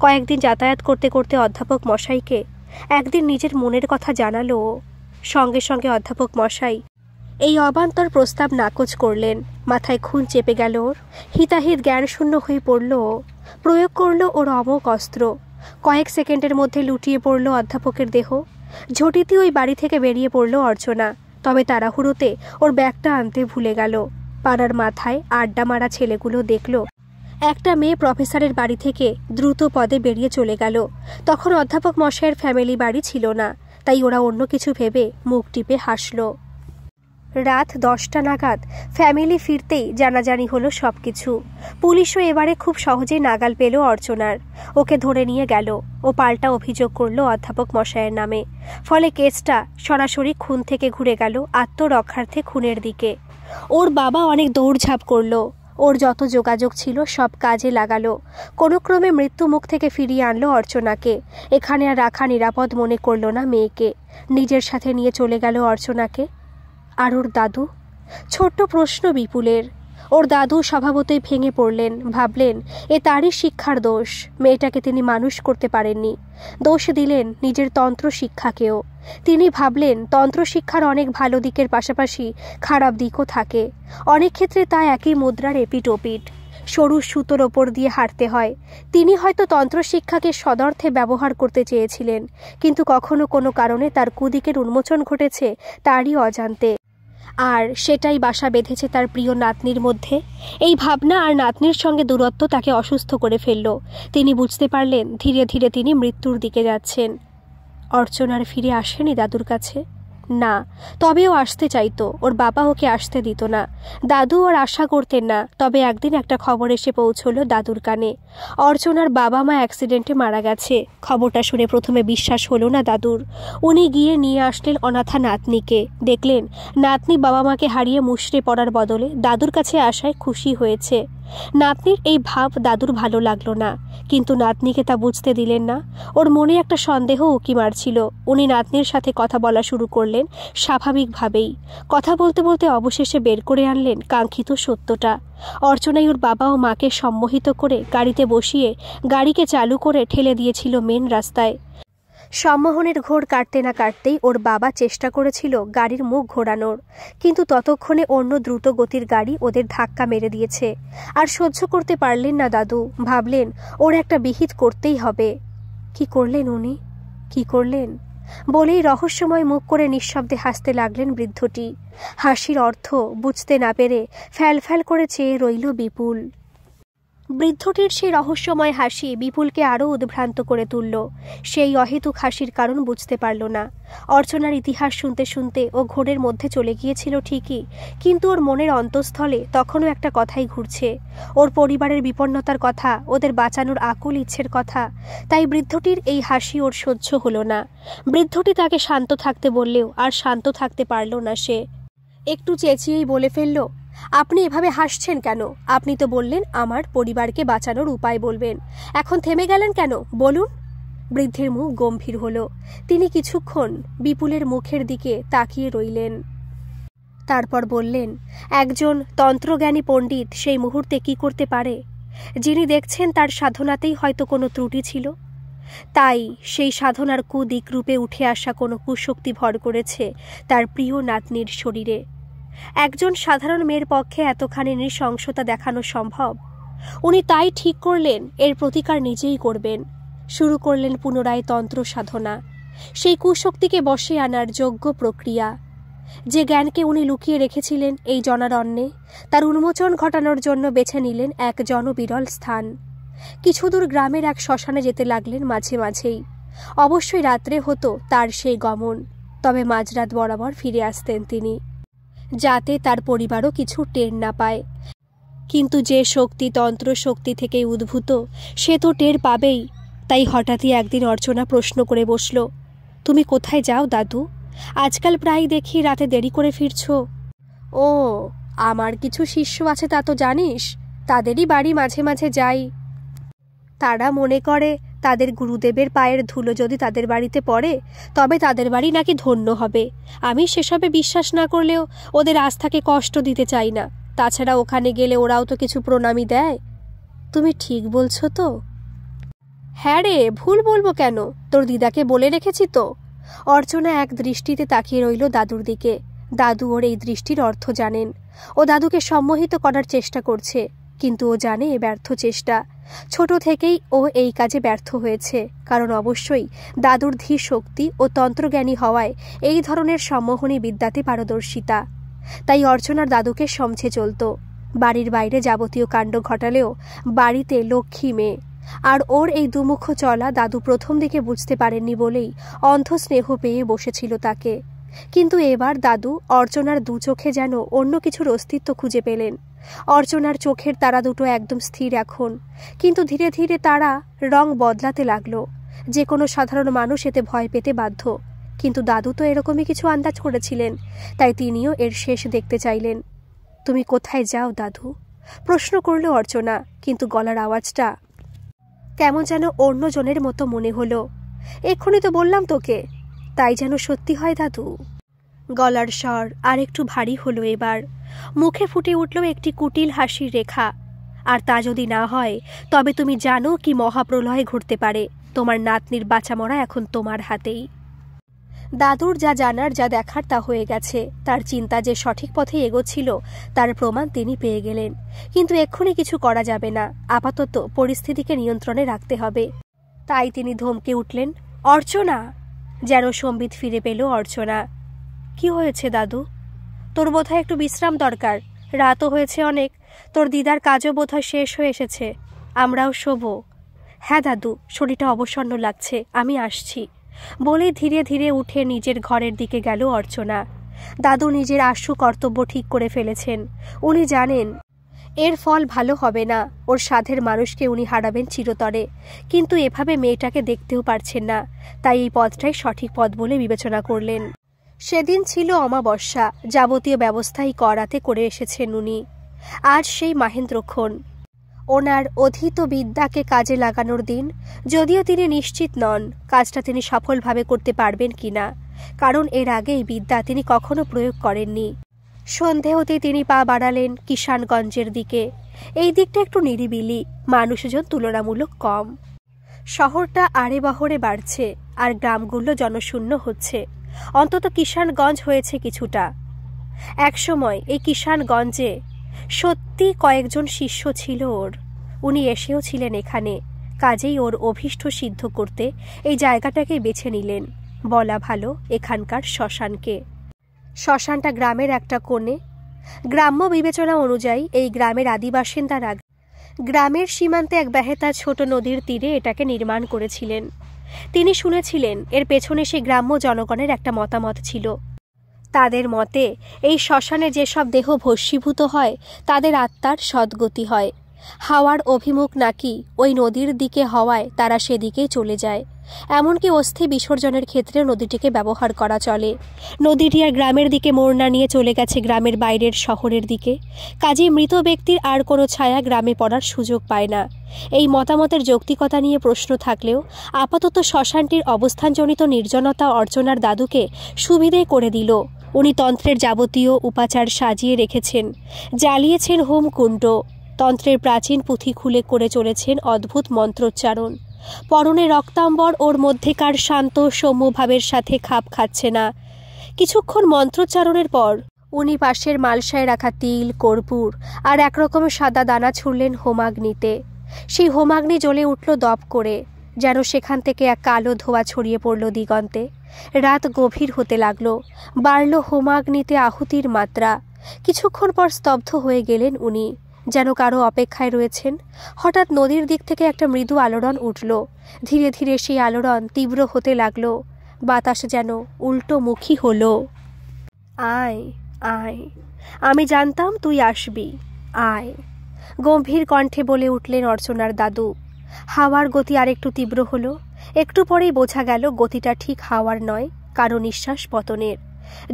[SPEAKER 1] কয়েকদিন যাতায়াত করতে করতে অধ্যাপক মশাইকে একদিন নিজের মনের কথা জানালো ও। সঙ্গে সঙ্গে অধ্যাপক মশাই এই অবান্তর প্রস্তাব নাকচ করলেন। মাথায় খুন চেপে গেল ওর, হিতাহিত জ্ঞানশূন্য হয়ে পড়ল ও। প্রয়োগ করল ওর অমোঘ অস্ত্র। কয়েক সেকেন্ডের মধ্যে লুটিয়ে পড়ল অধ্যাপকের দেহ। ঝটিতি ওই বাড়ি থেকে বেরিয়ে পড়ল অর্চনা। তবে তাড়াহুড়োতে ওর ব্যাগটা আনতে ভুলে গেল। পাড়ার মাথায় আড্ডা মারা ছেলেগুলো দেখল একটা মেয়ে প্রফেসরের বাড়ি থেকে দ্রুত পদে বেরিয়ে চলে গেল। তখন অধ্যাপক মশাইয়ের ফ্যামিলি বাড়ি ছিল না, তাই ওরা অন্য কিছু ভেবে মুখ টিপে হাসল। রাত 10টা নাগাদ ফ্যামিলি ফিরতেই জানাজানি হলো সব কিছু। পুলিশও এবারে খুব সহজেই নাগাল পেল অর্চনার। ওকে ধরে নিয়ে গেল ও পাল্টা অভিযোগ করল অধ্যাপক মশাইয়ের নামে। ফলে কেসটা সরাসরি খুন থেকে ঘুরে গেল আত্মরক্ষার্থে খুনের দিকে। ওর বাবা অনেক দৌড়ঝাঁপ করল, ওর যত যোগাযোগ ছিল সব কাজে লাগালো। কোনো ক্রমে মৃত্যু মুখ থেকে ফিরিয়ে আনলো অর্চনাকে। এখানে আর রাখা নিরাপদ মনে করল না মেয়েকে। নিজের সাথে নিয়ে চলে গেল অর্চনাকে। আর ওর দাদু? ছোট্ট প্রশ্ন বিপুলের। ওর দাদু স্বভাবতই ভেঙে পড়লেন, ভাবলেন এ তারই শিক্ষার দোষ। মেয়েটাকে তিনি মানুষ করতে পারেননি। দোষ দিলেন নিজের তন্ত্র শিক্ষাকেও। তিনি ভাবলেন তন্ত্র শিক্ষার অনেক ভালো দিকের পাশাপাশি খারাপ দিকও থাকে। অনেক ক্ষেত্রে তা একই মুদ্রার এপিটোপিট। সরু সুতোর ওপর দিয়ে হাঁটতে হয়। তিনি হয়তো তন্ত্র শিক্ষাকে সদর্থে ব্যবহার করতে চেয়েছিলেন, কিন্তু কখনো কোনো কারণে তার কুদিকের উন্মোচন ঘটেছে তারই অজান্তে। আর সেটাই বাসা বেঁধেছে তার প্রিয় নাতনির মধ্যে। এই ভাবনা আর নাতনির সঙ্গে দূরত্ব তাকে অসুস্থ করে ফেলল। তিনি বুঝতে পারলেন ধীরে ধীরে তিনি মৃত্যুর দিকে যাচ্ছেন। অর্চনার ফিরে আসেনি দাদুর কাছে? না, তবেও আসতে চাইতো। ওর বাবা ওকে আসতে দিত না। দাদু ওর আশা করতেন না। তবে একদিন একটা খবর এসে পৌঁছলো দাদুর কানে। অর্চনার বাবা মা অ্যাক্সিডেন্টে মারা গেছে। খবরটা শুনে প্রথমে বিশ্বাস হলো না দাদুর। উনি গিয়ে নিয়ে আসলেন অনাথা নাতনিকে। দেখলেন নাতনি বাবা মাকে হারিয়ে মুষড়ে পড়ার বদলে দাদুর কাছে আসায় খুশি হয়েছে। নাতনির এই ভাব দাদুর ভালো লাগলো না, কিন্তু নাতনিকে তা বুঝতে দিলেন না। ওর মনে একটা সন্দেহ উকি মারছিল। উনি নাতনির সাথে কথা বলা শুরু করলেন স্বাভাবিকভাবেই। কথা বলতে বলতে অবশেষে বের করে আনলেন কাঙ্ক্ষিত সত্যটা। অর্চনাই ওর বাবা ও মাকে সম্মোহিত করে গাড়িতে বসিয়ে গাড়িকে চালু করে ঠেলে দিয়েছিল মেন রাস্তায়। সম্মোহনের ঘোর কাটতে না কাটতেই ওর বাবা চেষ্টা করেছিল গাড়ির মুখ ঘোরানোর, কিন্তু ততক্ষণে অন্য দ্রুত গতির গাড়ি ওদের ধাক্কা মেরে দিয়েছে। আর সহ্য করতে পারলেন না দাদু। ভাবলেন ওর একটা বিহিত করতেই হবে। কি করলেন উনি? কি করলেন? বলেই রহস্যময় মুখ করে নিঃশব্দে হাসতে লাগলেন বৃদ্ধটি। হাসির অর্থ বুঝতে না পেরে ফ্যালফ্যাল করে চেয়ে রইল বিপুল। বৃদ্ধটির সেই রহস্যময় হাসি বিপুলকে আরও উদ্ভ্রান্ত করে তুলল। সেই অহেতুক হাসির কারণ বুঝতে পারল না। অর্চনার ইতিহাস শুনতে শুনতে ও ঘোরের মধ্যে চলে গিয়েছিল ঠিকই, কিন্তু ওর মনের অন্তঃস্থলে তখনও একটা কথাই ঘুরছে, ওর পরিবারের বিপন্নতার কথা, ওদের বাঁচানোর আকুল ইচ্ছের কথা। তাই বৃদ্ধটির এই হাসি ওর সহ্য হলো না। বৃদ্ধটি তাকে শান্ত থাকতে বললেও আর শান্ত থাকতে পারল না সে। একটু চেঁচিয়েই বলে ফেলল, আপনি এভাবে হাসছেন কেন? আপনি তো বললেন আমার পরিবারকে বাঁচানোর উপায় বলবেন। এখন থেমে গেলেন কেন বলুন? বৃদ্ধের মুখ গম্ভীর হলো। তিনি কিছুক্ষণ বিপুলের মুখের দিকে তাকিয়ে রইলেন। তারপর বললেন, একজন তন্ত্রজ্ঞানী পণ্ডিত সেই মুহূর্তে কি করতে পারে? যিনি দেখছেন তার সাধনাতেই হয়তো কোনো ত্রুটি ছিল, তাই সেই সাধনার কুদিক রূপে উঠে আসা কোনো কুশক্তি ভর করেছে তার প্রিয় নাতনির শরীরে। একজন সাধারণ মেয়ের পক্ষে এতখানি নৃশংসতা দেখানো সম্ভব? উনি তাই ঠিক করলেন এর প্রতিকার নিজেই করবেন। শুরু করলেন পুনরায় তন্ত্র সাধনা, সেই কুশক্তিকে বশে আনার যোগ্য প্রক্রিয়া। যে জ্ঞানকে উনি লুকিয়ে রেখেছিলেন এই জনারণ্যে, তার উন্মোচন ঘটানোর জন্য বেছে নিলেন এক জনবিরল স্থান। কিছুদূর গ্রামের এক শ্মশানে যেতে লাগলেন মাঝে মাঝেই। অবশ্যই রাত্রে হতো তার সেই গমন। তবে মাঝরাত বরাবর ফিরে আসতেন তিনি, যাতে তার পরিবারও কিছু টের না পায়। কিন্তু যে শক্তি তন্ত্র শক্তি থেকে উদ্ভূত সে তো টের পাবেই। তাই হঠাৎই একদিন অর্চনা প্রশ্ন করে বসল, তুমি কোথায় যাও দাদু? আজকাল প্রায় দেখি রাতে দেরি করে ফিরছ। ও, আমার কিছু শিষ্য আছে তা তো জানিস, তাদেরই বাড়ি মাঝে মাঝে যাই। তারা মনে করে তাদের গুরুদেবের পায়ের ধুলো যদি তাদের বাড়িতে পড়ে তবে তাদের বাড়ি নাকি ধন্য হবে। আমি সেসবে বিশ্বাস না করলেও ওদের আস্থাকে কষ্ট দিতে চাই না। তাছাড়া ওখানে গেলে ওরাও তো কিছু প্রণামী দেয়। তুমি ঠিক বলছো তো? হ্যাঁ রে, ভুল বলবো কেন? তোর দিদাকে বলে রেখেছি তো। অর্চনা এক দৃষ্টিতে তাকিয়ে রইল দাদুর দিকে। দাদু ওর এই দৃষ্টির অর্থ জানেন। ও দাদুকে সম্মোহিত করার চেষ্টা করছে, কিন্তু ও জানে এ ব্যর্থ চেষ্টা। ছোট থেকেই ও এই কাজে ব্যর্থ হয়েছে, কারণ অবশ্যই দাদুর ধীর শক্তি ও তন্ত্রজ্ঞানী হওয়ায় এই ধরনের সম্মোহনী বিদ্যাতে পারদর্শিতা। তাই অর্চনার দাদুকে সমঝে চলত। বাড়ির বাইরে যাবতীয় কাণ্ড ঘটালেও বাড়িতে লক্ষ্মী মেয়ে। আর ওর এই দুমুখ চলা দাদু প্রথম দিকে বুঝতে পারেননি বলেই অন্ধ স্নেহ পেয়ে বসেছিল তাকে। কিন্তু এবার দাদু অর্চনার দু চোখে যেন অন্য কিছুর অস্তিত্ব খুঁজে পেলেন। অর্চনার চোখের তারা দুটো একদম স্থির এখন, কিন্তু ধীরে ধীরে তারা রং বদলাতে লাগলো। যে কোনো সাধারণ মানুষ এতে ভয় পেতে বাধ্য, কিন্তু দাদু তো এরকমই কিছু আন্দাজ করেছিলেন, তাই তিনিও এর শেষ দেখতে চাইলেন। তুমি কোথায় যাও দাদু? প্রশ্ন করল অর্চনা, কিন্তু গলার আওয়াজটা কেমন যেন অন্যজনের মতো মনে হলো। এক্ষুনি তো বললাম তোকে। তাই যেন সত্যি হয় দাদু। গলার স্বর আর একটু ভারী হলো এবার। মুখে ফুটে উঠল একটি কুটিল হাসির রেখা। আর তা যদি না হয় তবে তুমি জানো কি মহাপ্রলয় ঘটতে পারে। তোমার নাতনির বাঁচা মরা এখন তোমার হাতেই। দাদুর যা জানার যা দেখার তা হয়ে গেছে। তার চিন্তা যে সঠিক পথে এগোচ্ছিল তার প্রমাণ তিনি পেয়ে গেলেন। কিন্তু এক্ষুনি কিছু করা যাবে না, আপাতত পরিস্থিতিকে নিয়ন্ত্রণে রাখতে হবে। তাই তিনি ধমকে উঠলেন, অর্চনা! যেন সম্বিত ফিরে পেল অর্চনা। কি হয়েছে দাদু? তোর বোধহয় একটু বিশ্রাম দরকার। রাতও হয়েছে অনেক, তোর দিদার কাজও বোধহয় শেষ হয়ে এসেছে। আমরাও শোবো। হ্যাঁ দাদু, শরীরটা অবসন্ন লাগছে, আমি আসছি। বলে ধীরে ধীরে উঠে নিজের ঘরের দিকে গেল অর্চনা। দাদু নিজের আশু কর্তব্য ঠিক করে ফেলেছেন। উনি জানেন এর ফল ভালো হবে না। ওর সাধের মানুষকে উনি হারাবেন চিরতরে, কিন্তু এভাবে মেয়েটাকে দেখতেও পারছেন না। তাই এই পথটাই সঠিক পথ বলে বিবেচনা করলেন। সেদিন ছিল অমাবস্যা। যাবতীয় ব্যবস্থাই করাতে করে এসেছেন উনি। আজ সেই মাহেন্দ্রক্ষণ, ওনার অধীত বিদ্যাকে কাজে লাগানোর দিন। যদিও তিনি নিশ্চিত নন কাজটা তিনি সফলভাবে করতে পারবেন কিনা, কারণ এর আগে এই বিদ্যা তিনি কখনো প্রয়োগ করেননি। সন্ধে হতে তিনি পা বাড়ালেন কিষানগঞ্জের দিকে। এই দিকটা একটু নিরিবিলি, মানুষজন তুলনামূলক কম। শহরটা আড়ে বহরে বাড়ছে আর গ্রামগুলো জনশূন্য হচ্ছে। অন্তত কিষানগঞ্জ হয়েছে কিছুটা। একসময় এই কিষানগঞ্জে সত্যি কয়েকজন শিষ্য ছিল ওর। উনি এসেও ছিলেন এখানে। কাজেই ওর অভীষ্ট সিদ্ধ করতে এই জায়গাটাকে বেছে নিলেন। বলা ভালো এখানকার শ্মশানকে। শ্মশানটা গ্রামের একটা কোণে। গ্রাম্য বিবেচনা অনুযায়ী এই গ্রামের আদিবাসিন্দারা গ্রামের সীমান্তে এক বেহেতা ছোট নদীর তীরে এটাকে নির্মাণ করেছিলেন। তিনি শুনেছিলেন এর পেছনে সেই গ্রাম্য জনগণের একটা মতামত ছিল। তাদের মতে এই শ্মশানে যেসব দেহ ভস্মীভূত হয় তাদের আত্মার সদ্গতি হয়। হাওয়ার অভিমুখ নাকি ওই নদীর দিকে হওয়ায় তারা সেদিকেই চলে যায়। এমনকি অস্থি বিসর্জনের ক্ষেত্রে নদীটিকে ব্যবহার করা চলে। নদীটি আর গ্রামের দিকে মোড় না নিয়ে চলে গেছে গ্রামের বাইরের শহরের দিকে। কাজেই মৃত ব্যক্তির আর কোনো ছায়া গ্রামে পড়ার সুযোগ পায় না। এই মতামতের যৌক্তিকতা নিয়ে প্রশ্ন থাকলেও আপাতত শ্মশানটির অবস্থানজনিত নির্জনতা অর্চনার দাদুকে সুবিধে করে দিল। উনি তন্ত্রের যাবতীয় উপাচার সাজিয়ে রেখেছেন, জ্বালিয়েছেন হোমকুণ্ড। তন্ত্রের প্রাচীন পুঁথি খুলে করে চলেছেন অদ্ভুত মন্ত্রোচ্চারণ। পরনে রক্তাম্বর ওর মধ্যেকার শান্ত সৌম্যভাবের সাথে খাপ খাচ্ছে না। কিছুক্ষণ মন্ত্রোচ্চারণের পর উনি পাশের মালসায় রাখা তিল, কর্পূর আর একরকম সাদা দানা ছুড়লেন হোমাগ্নিতে। সেই হোমাগ্নি জ্বলে উঠল দপ করে, যেন সেখান থেকে এক কালো ধোঁয়া ছড়িয়ে পড়ল দিগন্তে। রাত গভীর হতে লাগল, বাড়ল হোমাগ্নিতে আহুতির মাত্রা। কিছুক্ষণ পর স্তব্ধ হয়ে গেলেন উনি, যেন কারো অপেক্ষায় রয়েছেন। হঠাৎ নদীর দিক থেকে একটা মৃদু আলোড়ন উঠল। ধীরে ধীরে সেই আলোড়ন তীব্র হতে লাগল। বাতাস যেন উল্টোমুখী হলো। আয় আয়, আমি জানতাম তুই আসবি, আয়, গম্ভীর কণ্ঠে বলে উঠলেন অর্চনার দাদু। হাওয়ার গতি আরেকটু তীব্র হলো। একটু পরেই বোঝা গেল গতিটা ঠিক হাওয়ার নয়, কারো নিঃশ্বাস পতনের।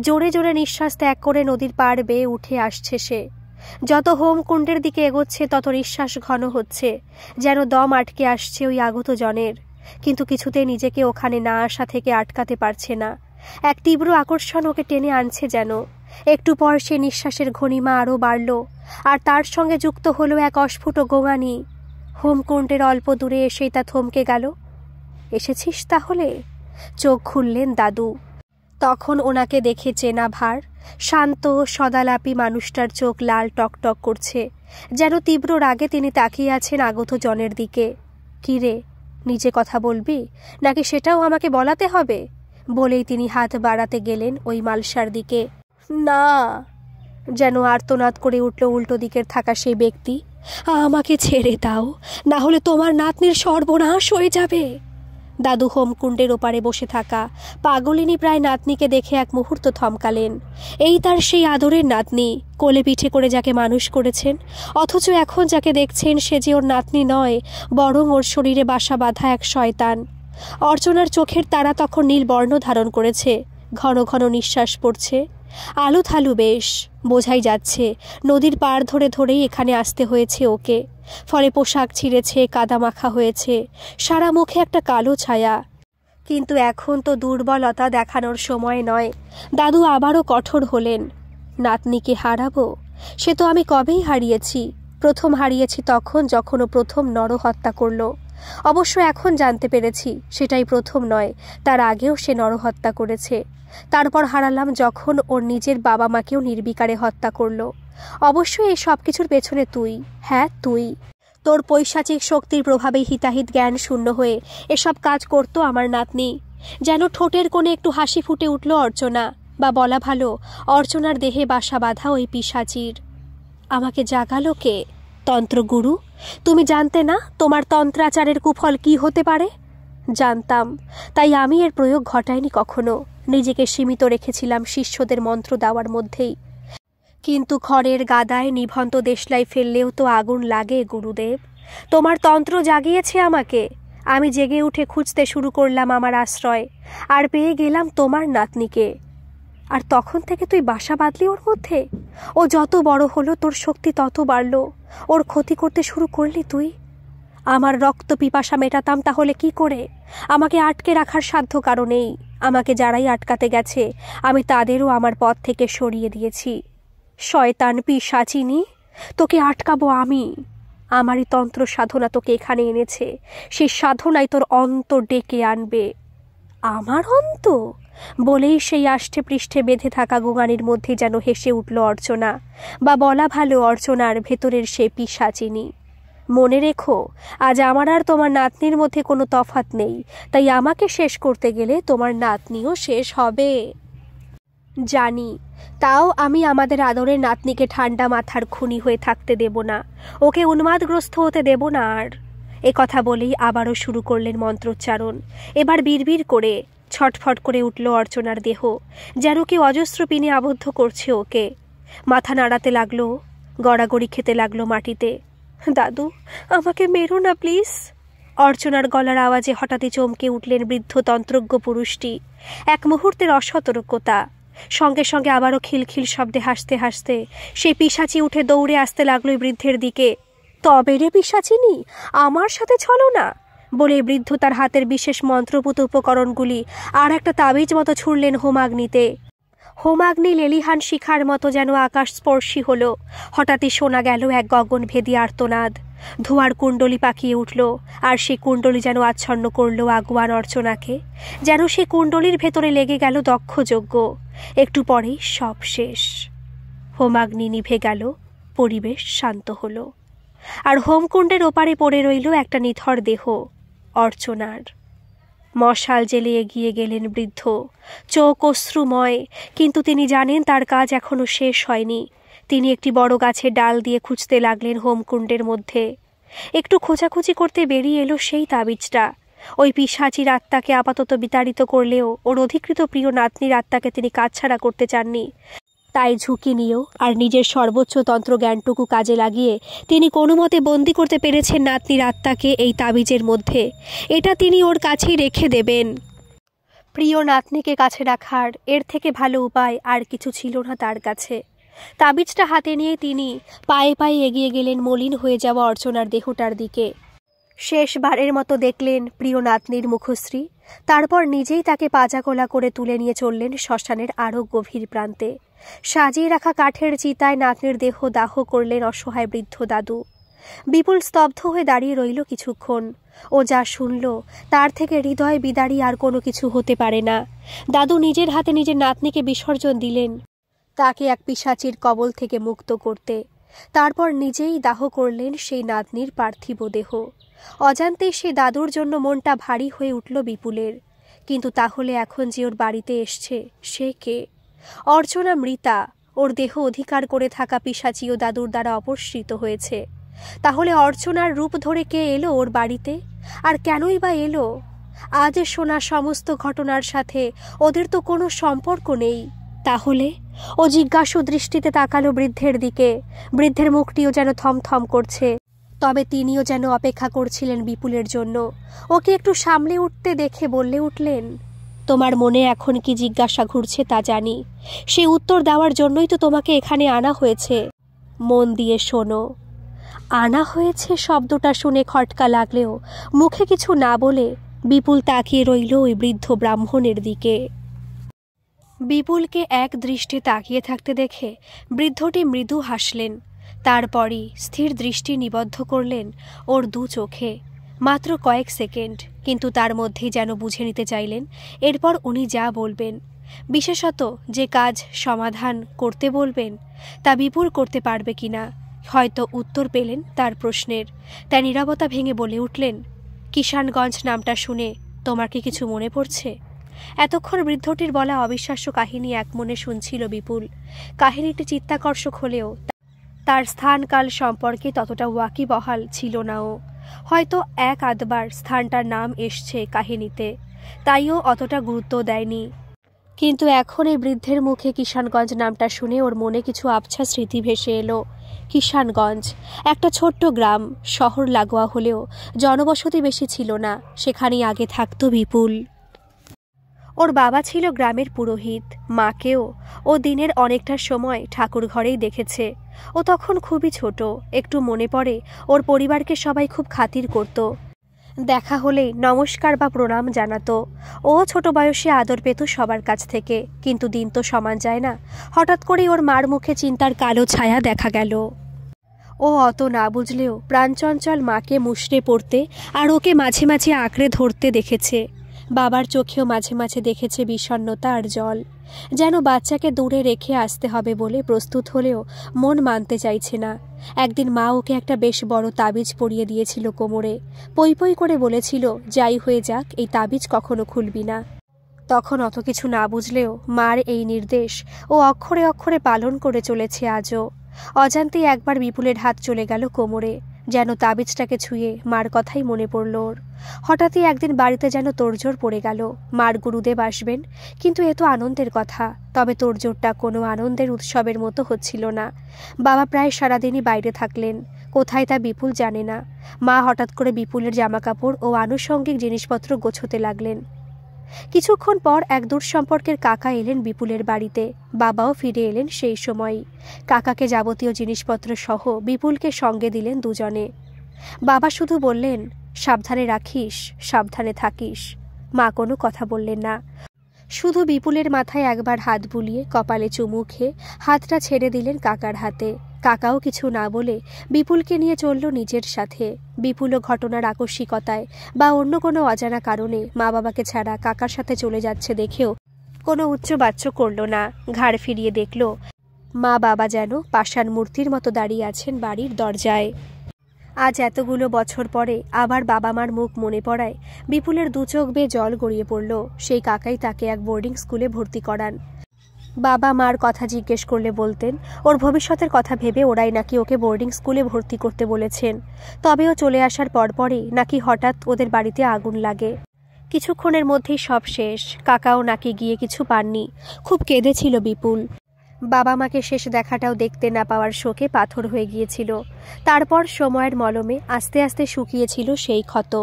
[SPEAKER 1] জোরে জোরে নিঃশ্বাস ত্যাগ করে নদীর পাড় বেয়ে উঠে আসছে সে। যত হোমকুণ্ডের দিকে এগোচ্ছে তত নিঃশ্বাস ঘন হচ্ছে, যেন দম আটকে আসছে ওই আগত জনের। কিন্তু কিছুতে নিজেকে ওখানে না আসা থেকে আটকাতে পারছে না। এক তীব্র আকর্ষণ ওকে টেনে আনছে যেন। একটু পর সে নিঃশ্বাসের ঘনিমা আরও বাড়ল, আর তার সঙ্গে যুক্ত হলো এক অস্ফুট গোঙানি। হোমকুণ্ডের অল্প দূরে এসেই তা থমকে গেল। এসেছিস তাহলে? চোখ খুললেন দাদু। তখন ওনাকে দেখে চেনা ভার। শান্ত সদালাপী মানুষটার চোখ লাল টকটক করছে, যেন তীব্র রাগে তিনি তাকিয়ে আছেন আগত জনের দিকে। কি রে, নিজে কথা বলবি নাকি সেটাও আমাকে বলাতে হবে? বলেই তিনি হাত বাড়াতে গেলেন ওই মালসার দিকে। না, যেন আর্তনাদ করে উঠল উল্টো দিকের থাকা সেই ব্যক্তি। আমাকে ছেড়ে দাও, না হলে তোমার নাতনির সর্বনাশ হয়ে যাবে। দাদু হোমকুণ্ডের ওপারে বসে থাকা পাগলিনী প্রায় নাতনিকে দেখে এক মুহূর্ত থমকালেন। এই তার সেই আদরের নাতনি, কোলে পিঠে করে যাকে মানুষ করেছেন, অথচ এখন যাকে দেখছেন সে যে ওর নাতনি নয়, বরং ওর শরীরে বাসা বাঁধা এক শয়তান। অর্চনার চোখের তারা তখন নীল বর্ণ ধারণ করেছে, ঘন ঘন নিঃশ্বাস পড়ছে। আলু থালু বেশ, বোঝাই যাচ্ছে নদীর পাড় ধরে ধরেই এখানে আসতে হয়েছে ওকে। ফলে পোশাক ছিঁড়েছে, কাদা মাখা হয়েছে, সারা মুখে একটা কালো ছায়া। কিন্তু এখন তো দুর্বলতা দেখানোর সময় নয়। দাদু আবারও কঠোর হলেন। নাতনিকে হারাবো? সে তো আমি কবেই হারিয়েছি। প্রথম হারিয়েছি তখন যখন ও প্রথম নরহত্যা করল। অবশ্য এখন জানতে পেরেছি সেটাই প্রথম নয়, তার আগেও সে নরহত্যা করেছে। তারপর হারালাম যখন ওর নিজের বাবা মাকেও নির্বিকারে হত্যা করল। অবশ্যই এই সব কিছুর পেছনে তুই, হ্যাঁ তুই। তোর পৈশাচিক শক্তির প্রভাবেই হিতাহিত জ্ঞান শূন্য হয়ে এসব কাজ করত আমার নাতনি। যেন ঠোঁটের কোণে একটু হাসি ফুটে উঠল অর্চনা, বা বলা ভালো অর্চনার দেহে বাসা বাঁধা ওই পিশাচির। আমাকে জাগালো কে? তন্ত্রগুরু। তুমি জানতে না তোমার তন্ত্রাচারের কুফল কি হতে পারে? জানতাম, তাই আমি এর প্রয়োগ ঘটাইনি কখনো। নিজেকে সীমিত রেখেছিলাম শিষ্যদের মন্ত্র দেওয়ার মধ্যেই। কিন্তু খড়ের গাদায় নিভন্ত দেশলাই ফেললেও তো আগুন লাগে গুরুদেব। তোমার তন্ত্র জাগিয়েছে আমাকে। আমি জেগে উঠে খুঁজতে শুরু করলাম আমার আশ্রয়, আর পেয়ে গেলাম তোমার নাতনিকে। আর তখন থেকে তুই বাসা বাঁধলি ওর মধ্যে। ও যত বড় হলো তোর শক্তি তত বাড়ল, ওর ক্ষতি করতে শুরু করলি তুই। আমার রক্ত পিপাসা মেটাতাম তাহলে কি করে? আমাকে আটকে রাখার সাধ্য কারণেই। আমাকে যারাই আটকাতে গেছে আমি তাদেরও আমার পথ থেকে সরিয়ে দিয়েছি। শয়তান পিশাচিনী, তোকে আটকাবো আমি। আমারই তন্ত্র সাধনা তোকে এখানে এনেছে, সেই সাধনাই তোর অন্ত ডেকে আনবে। আমার অন্ত? বলেই সেই আষ্টে পৃষ্ঠে বেঁধে থাকা গোঙানির মধ্যে যেন হেসে উঠল অর্চনা, বা বলা ভালো অর্চনার ভেতরের সে পিশাচিনী। মনে রেখো, আজ আমার আর তোমার নাতনির মধ্যে কোনো তফাৎ নেই, তাই আমাকে শেষ করতে গেলে তোমার নাতনিও শেষ হবে। জানি, তাও আমি আমাদের আদরের নাতনিকে ঠান্ডা মাথার খুনি হয়ে থাকতে দেব না, ওকে উন্মাদগ্রস্ত হতে দেব না আর। এ কথা বলেই আবারও শুরু করলেন মন্ত্রোচ্চারণ। এবার বিড়বিড় করে ছটফট করে উঠল অর্চনার দেহ, যেন কেউ অজস্র পিনে আবদ্ধ করছে ওকে। মাথা নাড়াতে লাগলো, গড়াগড়ি খেতে লাগলো মাটিতে। দাদু, আমাকে মেরো না প্লিজ। অর্চনার গলার আওয়াজে হঠাৎই চমকে উঠলেন বৃদ্ধ তন্ত্রজ্ঞ পুরুষটি। এক মুহূর্তের অসতর্কতা, সঙ্গে সঙ্গে আবারও খিলখিল শব্দে হাসতে হাসতে সেই পিশাচি উঠে দৌড়ে আসতে লাগলো বৃদ্ধের দিকে। তবে রে পিশাচিনী, আমার সাথে চলো না, বলে বৃদ্ধ তার হাতের বিশেষ মন্ত্রপুত উপকরণগুলি আর একটা তাবিজ মতো ছুড়লেন হোমাগ্নিতে। হোমাগ্নি লেলিহান শিখার মতো যেন আকাশ স্পর্শী হলো। হঠাৎই শোনা গেল এক গগনভেদী আর্তনাদ। ধোঁয়ার কুণ্ডলি পাকিয়ে উঠল, আর সেই কুণ্ডলি যেন আচ্ছন্ন করল আগুয়ান অর্চনাকে। যেন সে কুণ্ডলির ভেতরে লেগে গেল দক্ষ যজ্ঞ। একটু পরেই সব শেষ। হোমাগ্নি নিভে গেল, পরিবেশ শান্ত হলো, আর হোমকুণ্ডের ওপারে পড়ে রইল একটা নিথর দেহ, অর্চনার। মশাল জেলে এগিয়ে গেলেন বৃদ্ধ, চোখ অশ্রুময়, কিন্তু তিনি জানেন তার কাজ এখনো শেষ হয়নি। তিনি একটি বড় গাছের ডাল দিয়ে খুঁজতে লাগলেন হোমকুণ্ডের মধ্যে। একটু খোঁজাখুঁজি করতে বেরিয়ে এলো সেই তাবিজটা, ওই পিশাচির আত্মাকে আপাতত বিতাড়িত করলেও ওর অধিকৃত প্রিয় নাতনির আত্মাকে তিনি কাছছাড়া করতে চাননি। তাই ঝুঁকি নিয়েও আর নিজের সর্বোচ্চ তন্ত্রজ্ঞানটুকু কাজে লাগিয়ে তিনি কোনো মতে বন্দি করতে পেরেছেন নাতনির আত্মাকে এই তাবিজের মধ্যে। এটা তিনি ওর কাছেই রেখে দেবেন। প্রিয় নাতনিকে কাছে রাখার এর থেকে ভালো উপায় আর কিছু ছিল না তার কাছে। তাবিজটা হাতে নিয়ে তিনি পায়ে পায়ে এগিয়ে গেলেন মলিন হয়ে যাওয়া অর্চনার দেহটার দিকে। শেষবারের মতো দেখলেন প্রিয় নাতনির মুখশ্রী, তারপর নিজেই তাকে পাজাকোলা করে তুলে নিয়ে চললেন শ্মশানের আরও গভীর প্রান্তে। সাজিয়ে রাখা কাঠের চিতায় নাতনির দেহ দাহ করলেন অসহায় বৃদ্ধ দাদু। বিপুল স্তব্ধ হয়ে দাঁড়িয়ে রইল কিছুক্ষণ। ও যা শুনল তার থেকে হৃদয় বিদারী আর কোনো কিছু হতে পারে না। দাদু নিজের হাতে নিজের নাতনিকে বিসর্জন দিলেন, তাকে এক পিশাচির কবল থেকে মুক্ত করতে। তারপর নিজেই দাহ করলেন সেই নাতনির পার্থিব দেহ। অজান্তেই সে দাদুর জন্য মনটা ভারী হয়ে উঠল বিপুলের। কিন্তু তাহলে এখন যে ওর বাড়িতে এসছে সে কে? অর্চনা মৃতা, ওর দেহ অধিকার করে থাকা পিশাচীয় দাদুর দ্বারা অপসৃত হয়েছে। তাহলে অর্চনার রূপ ধরে কে এলো ওর বাড়িতে? আর কেনই বা এলো? আজ শোনা সমস্ত ঘটনার সাথে ওদের তো কোনো সম্পর্ক নেই। তাহলে? ও জিজ্ঞাসু দৃষ্টিতে তাকালো বৃদ্ধের দিকে। বৃদ্ধের মুখটিও যেন থমথম করছে, তবে তিনিও যেন অপেক্ষা করছিলেন বিপুলের জন্য। ওকে একটু সামলে উঠতে দেখে বললে উঠলেন, তোমার মনে এখন কি জিজ্ঞাসা ঘুরছে তা জানি। সে উত্তর দেওয়ার জন্যই তো তোমাকে এখানে আনা হয়েছে। মন দিয়ে শোনো। আনা হয়েছে শব্দটা শুনে খটকা লাগলেও মুখে কিছু না বলে বিপুল তাকিয়ে রইল ওই বৃদ্ধ ব্রাহ্মণের দিকে। বিপুলকে এক দৃষ্টে তাকিয়ে থাকতে দেখে বৃদ্ধটি মৃদু হাসলেন। তারপরই স্থির দৃষ্টি নিবদ্ধ করলেন ওর দু চোখে। মাত্র কয়েক সেকেন্ড, কিন্তু তার মধ্যেই যেন বুঝে নিতে চাইলেন এরপর উনি যা বলবেন, বিশেষত যে কাজ সমাধান করতে বলবেন তা বিপুল করতে পারবে কিনা। হয়তো উত্তর পেলেন তার প্রশ্নের। তাই নীরবতা ভেঙে বলে উঠলেন, কিষানগঞ্জ নামটা শুনে তোমার কি কিছু মনে পড়ছে? এতক্ষণ বৃদ্ধটির বলা অবিশ্বাস্য কাহিনী এক মনে শুনছিল বিপুল। কাহিনীটি চিত্তাকর্ষক হলেও তার স্থানকাল সম্পর্কে ততটা ওয়াকিবহাল ছিল না ও। হয়তো এক আধবার স্থানটার নাম এসছে কাহিনীতে, তাইও অতটা গুরুত্ব দেয়নি। কিন্তু এখন এই বৃদ্ধের মুখে কিষানগঞ্জ নামটা শুনে ওর মনে কিছু আবছা স্মৃতি ভেসে এলো। কিষানগঞ্জ একটা ছোট্ট গ্রাম, শহর লাগোয়া হলেও জনবসতি বেশি ছিল না। সেখানেই আগে থাকতো বিপুল। ওর বাবা ছিল গ্রামের পুরোহিত। মাকেও ও দিনের অনেকটা সময় ঠাকুর ঘরেই দেখেছে। ও তখন খুবই ছোট। একটু মনে পড়ে ওর পরিবারকে সবাই খুব খাতির করত। দেখা হলেই নমস্কার বা প্রণাম জানাতো। ও ছোট বয়সে আদর পেত সবার কাছ থেকে। কিন্তু দিন তো সমান যায় না। হঠাৎ করেই ওর মার মুখে চিন্তার কালো ছায়া দেখা গেল। ও অত না বুঝলেও প্রাণচঞ্চল মাকে মুষড়ে পড়তে আর ওকে মাঝে মাঝে আঁকড়ে ধরতে দেখেছে। বাবার চোখেও মাঝে মাঝে দেখেছে বিষণ্ণতা আর জল, যেন বাচ্চাকে দূরে রেখে আসতে হবে বলে প্রস্তুত হলেও মন মানতে চাইছে না। একদিন মা ওকে একটা বেশ বড় তাবিজ পরিয়ে দিয়েছিল কোমরে। পই পই করে বলেছিল, যাই হয়ে যাক এই তাবিজ কখনো খুলবি না। তখন অত কিছু না বুঝলেও মার এই নির্দেশ ও অক্ষরে অক্ষরে পালন করে চলেছে আজও। অজান্তেই একবার বিপুলের হাত চলে গেল কোমরে। যেন তাবিজটাকে ছুঁয়ে মার কথাই মনে পড়ল ওর। হঠাৎই একদিন বাড়িতে যেন তোড়জোড় পড়ে গেল। মার গুরুদেব আসবেন, কিন্তু এ তো আনন্দের কথা। তবে তোড়জোড়টা কোনো আনন্দের উৎসবের মতো হচ্ছিল না। বাবা প্রায় সারাদিনই বাইরে থাকলেন, কোথায় তা বিপুল জানে না। মা হঠাৎ করে বিপুলের জামাকাপড় ও আনুষঙ্গিক জিনিসপত্র গোছতে লাগলেন। কিছুক্ষণ পর এক দূর সম্পর্কের কাকা এলেন বিপুলের বাড়িতে। বাবাও ফিরে এলেন সেই সময়ই। কাকাকে যাবতীয় জিনিসপত্র সহ বিপুলকে সঙ্গে দিলেন দুজনে। বাবা শুধু বললেন, সাবধানে রাখিস, সাবধানে থাকিস। মা কোনো কথা বললেন না, শুধু বিপুলের মাথায় একবার হাত বুলিয়ে কপালে চুমু খেয়ে হাতটা ছেড়ে দিলেন কাকার হাতে। কাকাও কিছু না বলে বিপুলকে নিয়ে চলল নিজের সাথে। বিপুলও ঘটনার আকস্মিকতায় বা অন্য কোনো অজানা কারণে মা বাবাকে ছাড়া কাকার সাথে চলে যাচ্ছে দেখেও কোনো উচ্চবাচ্য করল না। ঘাড় ফিরিয়ে দেখল মা বাবা যেন পাষাণ মূর্তির মতো দাঁড়িয়ে আছেন বাড়ির দরজায়। আজ এতগুলো বছর পরে আবার বাবা মার মুখ মনে পড়ায় বিপুলের দু চোখ বেয়ে জল গড়িয়ে পড়ল। সেই কাকাই তাকে এক বোর্ডিং স্কুলে ভর্তি করান। বাবা মার কথা জিজ্ঞেস করলে বলতেন ওর ভবিষ্যতের কথা ভেবে ওরাই নাকি ওকে বোর্ডিং স্কুলে ভর্তি করতে বলেছেন। তবেও চলে আসার পরপরই নাকি হঠাৎ ওদের বাড়িতে আগুন লাগে। কিছুক্ষণের মধ্যেই সব শেষ। কাকাও নাকি গিয়ে কিছু পাননি। খুব কেঁদেছিল বিপুল। বাবা মাকে শেষ দেখাটাও দেখতে না পাওয়ার শোকে পাথর হয়ে গিয়েছিল। তারপর সময়ের মলমে আস্তে আস্তে শুকিয়েছিল সেই ক্ষত।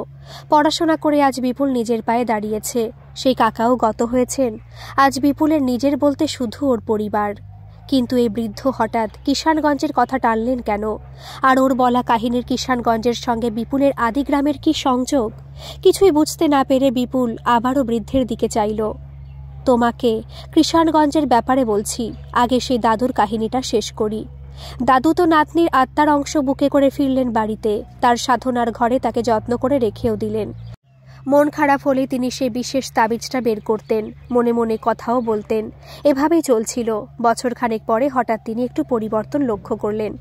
[SPEAKER 1] পড়াশোনা করে আজ বিপুল নিজের পায়ে দাঁড়িয়েছে। সেই কাকাও গত হয়েছেন। আজ বিপুলের নিজের বলতে শুধু ওর পরিবার। কিন্তু এই বৃদ্ধ হঠাৎ কিষানগঞ্জের কথা টানলেন কেন? আর ওর বলা কাহিনীর কিষানগঞ্জের সঙ্গে বিপুলের আদি গ্রামের কি সংযোগ? কিছুই বুঝতে না পেরে বিপুল আবারও বৃদ্ধের দিকে চাইল। তোমাকে কিষানগঞ্জের ব্যাপারে বলছি, আগে সেই দাদুর কাহিনীটা শেষ করি। দাদু তো নাতনির আত্মার অংশ বুকে করে ফিরলেন বাড়িতে। তার সাধনার ঘরে তাকে যত্ন করে রেখেও দিলেন। মন খারাপ হলে তিনি সেই বিশেষ তাবিজটা বের করতেন, মনে মনে কথাও বলতেন। এভাবেই চলছিল। বছরখানেক পরে হঠাৎ তিনি একটু পরিবর্তন লক্ষ্য করলেন।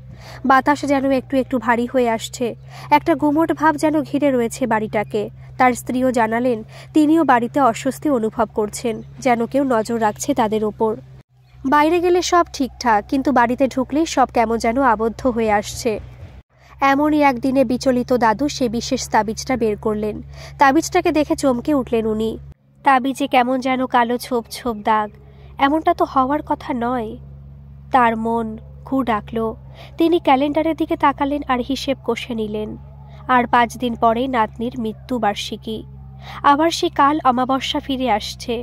[SPEAKER 1] বাতাস যেন একটু একটু ভারী হয়ে আসছে। একটা গুমোট ভাব যেন ঘিরে রয়েছে বাড়িটাকে। তার স্ত্রীও জানালেন তিনিও বাড়িতে অস্বস্তি অনুভব করছেন, যেন কেউ নজর রাখছে তাদের ওপর। বাইরে গেলে সব ঠিকঠাক, কিন্তু বাড়িতে ঢুকলেই সব কেমন যেন আবদ্ধ হয়ে আসছে। এমনই একদিনে বিচলিত দাদু সে বিশেষ তাবিজটা বের করলেন। তাবিজটাকে দেখে চমকে উঠলেন উনি। তাবিজে কেমন যেন কালো ছোপ ছোপ দাগ। এমনটা তো হওয়ার কথা নয়। তার মন ঘু ডাকল। তিনি ক্যালেন্ডারের দিকে তাকালেন আর হিসেব কষে নিলেন। আর 5 দিন পরেই নাতনির মৃত্যুবার্ষিকী। আবার সে কাল অমাবস্যা ফিরে আসছে।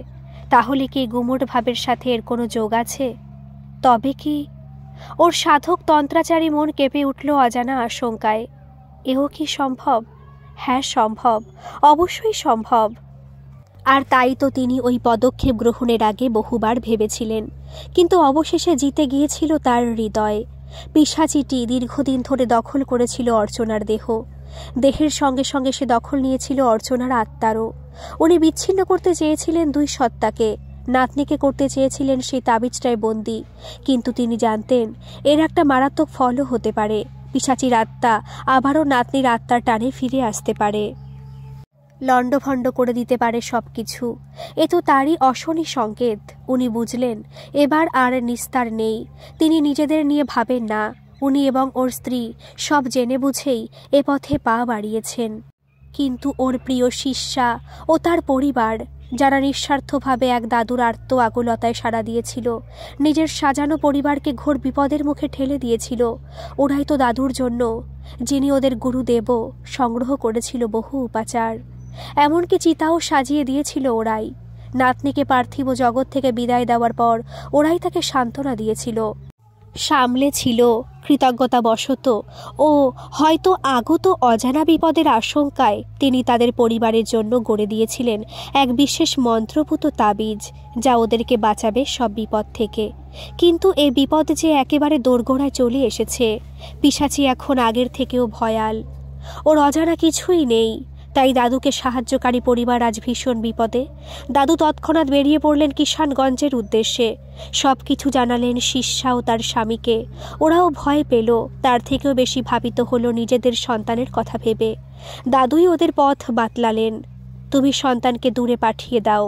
[SPEAKER 1] তাহলে কি গুমোট ভাবের সাথে এর কোনো যোগ আছে? তবে কি? ওর সাধক তন্ত্রাচারী মন কেঁপে উঠল অজানা আশঙ্কায়। এও কি সম্ভব? হ্যাঁ সম্ভব, অবশ্যই সম্ভব। আর তাই তো তিনি ওই পদক্ষেপ গ্রহণের আগে বহুবার ভেবেছিলেন। কিন্তু অবশেষে জিতে গিয়েছিল তার হৃদয়। পিশাচিটি দীর্ঘদিন ধরে দখল করেছিল অর্চনার দেহ। দেহের সঙ্গে সঙ্গে সে দখল নিয়েছিল অর্চনার আত্মারও। উনি বিচ্ছিন্ন করতে চেয়েছিলেন দুই সত্তাকে। নাতনিকে করতে চেয়েছিলেন সেই তাবিজটায় বন্দি। কিন্তু তিনি জানতেন এর একটা মারাত্মক ফলও হতে পারে। পিশাচির আত্মা আবারও নাতনির আত্মার টানে ফিরে আসতে পারে, লণ্ডভণ্ড করে দিতে পারে সবকিছু। এ তো তারই অশনি সংকেত। উনি বুঝলেন এবার আর নিস্তার নেই। তিনি নিজেদের নিয়ে ভাবেন না। উনি এবং ওর স্ত্রী সব জেনে বুঝেই এ পথে পা বাড়িয়েছেন। কিন্তু ওর প্রিয় শিষ্যা ও তার পরিবার, যারা নিঃস্বার্থভাবে এক দাদুর আর্ত আকুলতায় সাড়া দিয়েছিল, নিজের সাজানো পরিবারকে ঘোর বিপদের মুখে ঠেলে দিয়েছিল, ওরাই তো দাদুর জন্য, যিনি ওদের গুরুদেব, সংগ্রহ করেছিল বহু উপাচার। এমনকি চিতাও সাজিয়ে দিয়েছিল ওরাই। নাতনিকে পার্থিব জগৎ থেকে বিদায় দেওয়ার পর ওরাই তাকে সান্ত্বনা দিয়েছিল, সামলেছিল কৃতজ্ঞতাবশত। ও হয়তো আগত অজানা বিপদের আশঙ্কায় তিনি তাদের পরিবারের জন্য গড়ে দিয়েছিলেন এক বিশেষ মন্ত্রপুত তাবিজ, যা ওদেরকে বাঁচাবে সব বিপদ থেকে। কিন্তু এ বিপদ যে একেবারে দোরগোড়ায় চলে এসেছে। পিশাচি এখন আগের থেকেও ভয়াল। ওর অজানা কিছুই নেই। তাই দাদুকে সাহায্যকারী পরিবার আজ ভীষণ বিপদে। দাদু তৎক্ষণাৎ বেরিয়ে পড়লেন কিষানগঞ্জের উদ্দেশ্যে। সব কিছু জানালেন শিষ্যা ও তার স্বামীকে। ওরাও ভয় পেল। তার থেকেও বেশি ভাবিত হলো নিজেদের সন্তানের কথা ভেবে। দাদুই ওদের পথ বাতলালেন। তুমি সন্তানকে দূরে পাঠিয়ে দাও,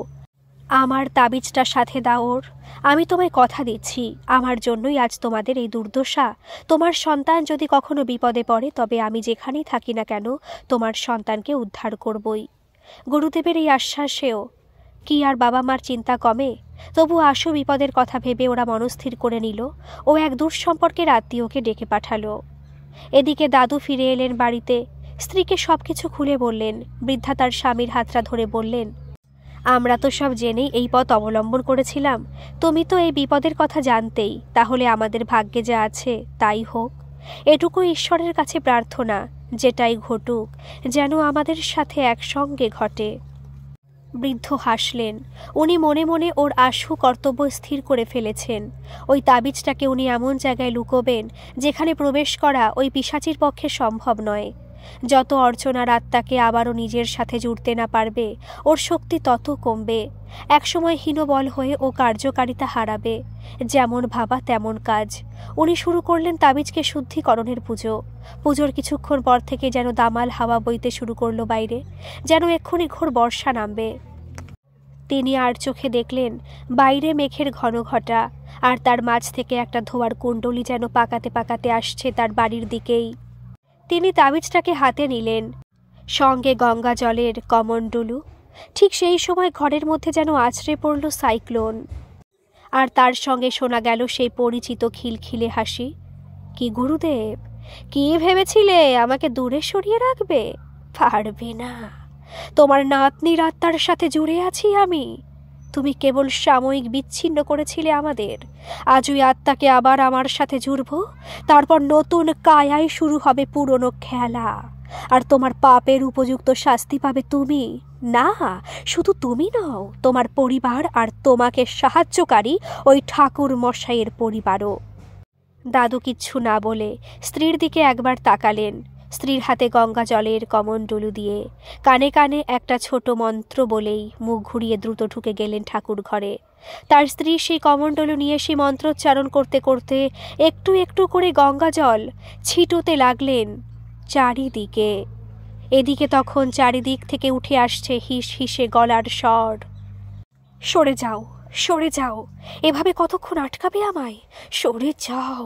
[SPEAKER 1] আমার তাবিজটা সাথে দাও ওর। আমি তোমায় কথা দিচ্ছি, আমার জন্যই আজ তোমাদের এই দুর্দশা। তোমার সন্তান যদি কখনো বিপদে পড়ে, তবে আমি যেখানেই থাকি না কেন তোমার সন্তানকে উদ্ধার করবই। গুরুদেবের এই আশ্বাসেও কি আর বাবা মার চিন্তা কমে? তবু আশু বিপদের কথা ভেবে ওরা মনস্থির করে নিল ও এক দূর সম্পর্কের আত্মীয়কে ডেকে পাঠালো। এদিকে দাদু ফিরে এলেন বাড়িতে। স্ত্রীকে সবকিছু খুলে বললেন। বৃদ্ধা তার স্বামীর হাতটা ধরে বললেন, আমরা তো সব জেনেই এই পথ অবলম্বন করেছিলাম। তুমি তো এই বিপদের কথা জানতেই। তাহলে আমাদের ভাগ্যে যা আছে তাই হোক। এটুকু ঈশ্বরের কাছে প্রার্থনা, যেটাই ঘটুক যেন আমাদের সাথে একসঙ্গে ঘটে। বৃদ্ধ হাসলেন। উনি মনে মনে ওর আশু কর্তব্য স্থির করে ফেলেছেন। ওই তাবিজটাকে উনি এমন জায়গায় লুকোবেন যেখানে প্রবেশ করা ওই পিশাচির পক্ষে সম্ভব নয়। যত অর্চনার আত্মাকে আবারও নিজের সাথে জুড়তে না পারবে, ওর শক্তি তত কমবে। একসময় হীনবল হয়ে ও কার্যকারিতা হারাবে। যেমন ভাবা তেমন কাজ। উনি শুরু করলেন তাবিজকে শুদ্ধিকরণের পুজো। পুজোর কিছুক্ষণ পর থেকে যেন দামাল হাওয়া বইতে শুরু করলো বাইরে, যেন এক্ষুনি ঘোর বর্ষা নামবে। তিনি আর চোখে দেখলেন বাইরে মেঘের ঘন ঘটা, আর তার মাঝ থেকে একটা ধোয়ার কুণ্ডলি যেন পাকাতে পাকাতে আসছে তার বাড়ির দিকেই। তিনি তাবিজটাকে হাতে নিলেন, সঙ্গে গঙ্গা জলের কমণ্ডলু। ঠিক সেই সময় ঘরের মধ্যে যেন আছড়ে পড়ল সাইক্লোন, আর তার সঙ্গে শোনা গেল সেই পরিচিত খিলখিলে হাসি। কি গুরুদেব, কি ভেবেছিলে আমাকে দূরে সরিয়ে রাখবে? পারবে না, তোমার নাতনির আত্মার সাথে জুড়ে আছি আমি। তুমি কেবল সাময়িক বিচ্ছিন্ন করেছিলে আমাদের, আজ ওই আত্মাকে আবার আমার সাথে জুড়ব, তারপর নতুন কায়ায় শুরু হবে পুরনো খেলা। আর তোমার পাপের উপযুক্ত শাস্তি পাবে তুমি, না শুধু তুমি নও, তোমার পরিবার আর তোমাকে সাহায্যকারী ওই ঠাকুর মশাইয়ের পরিবারও। দাদু কিচ্ছু না বলে স্ত্রীর দিকে একবার তাকালেন। স্ত্রীর হাতে গঙ্গা জলের কমণ্ডলু দিয়ে কানে কানে একটা ছোট মন্ত্র বলেই মুখ ঘুরিয়ে দ্রুত ঢুকে গেলেন ঠাকুর ঘরে। তার স্ত্রী সেই কমণ্ডলু নিয়ে সেই মন্ত্রোচ্চারণ করতে করতে একটু একটু করে গঙ্গা জল ছিটোতে লাগলেন চারিদিকে। এদিকে তখন চারিদিক থেকে উঠে আসছে হিস হিসে গলার স্বর, সরে যাও, সরে যাও, এভাবে কতক্ষণ আটকাবে আমায়, সরে যাও।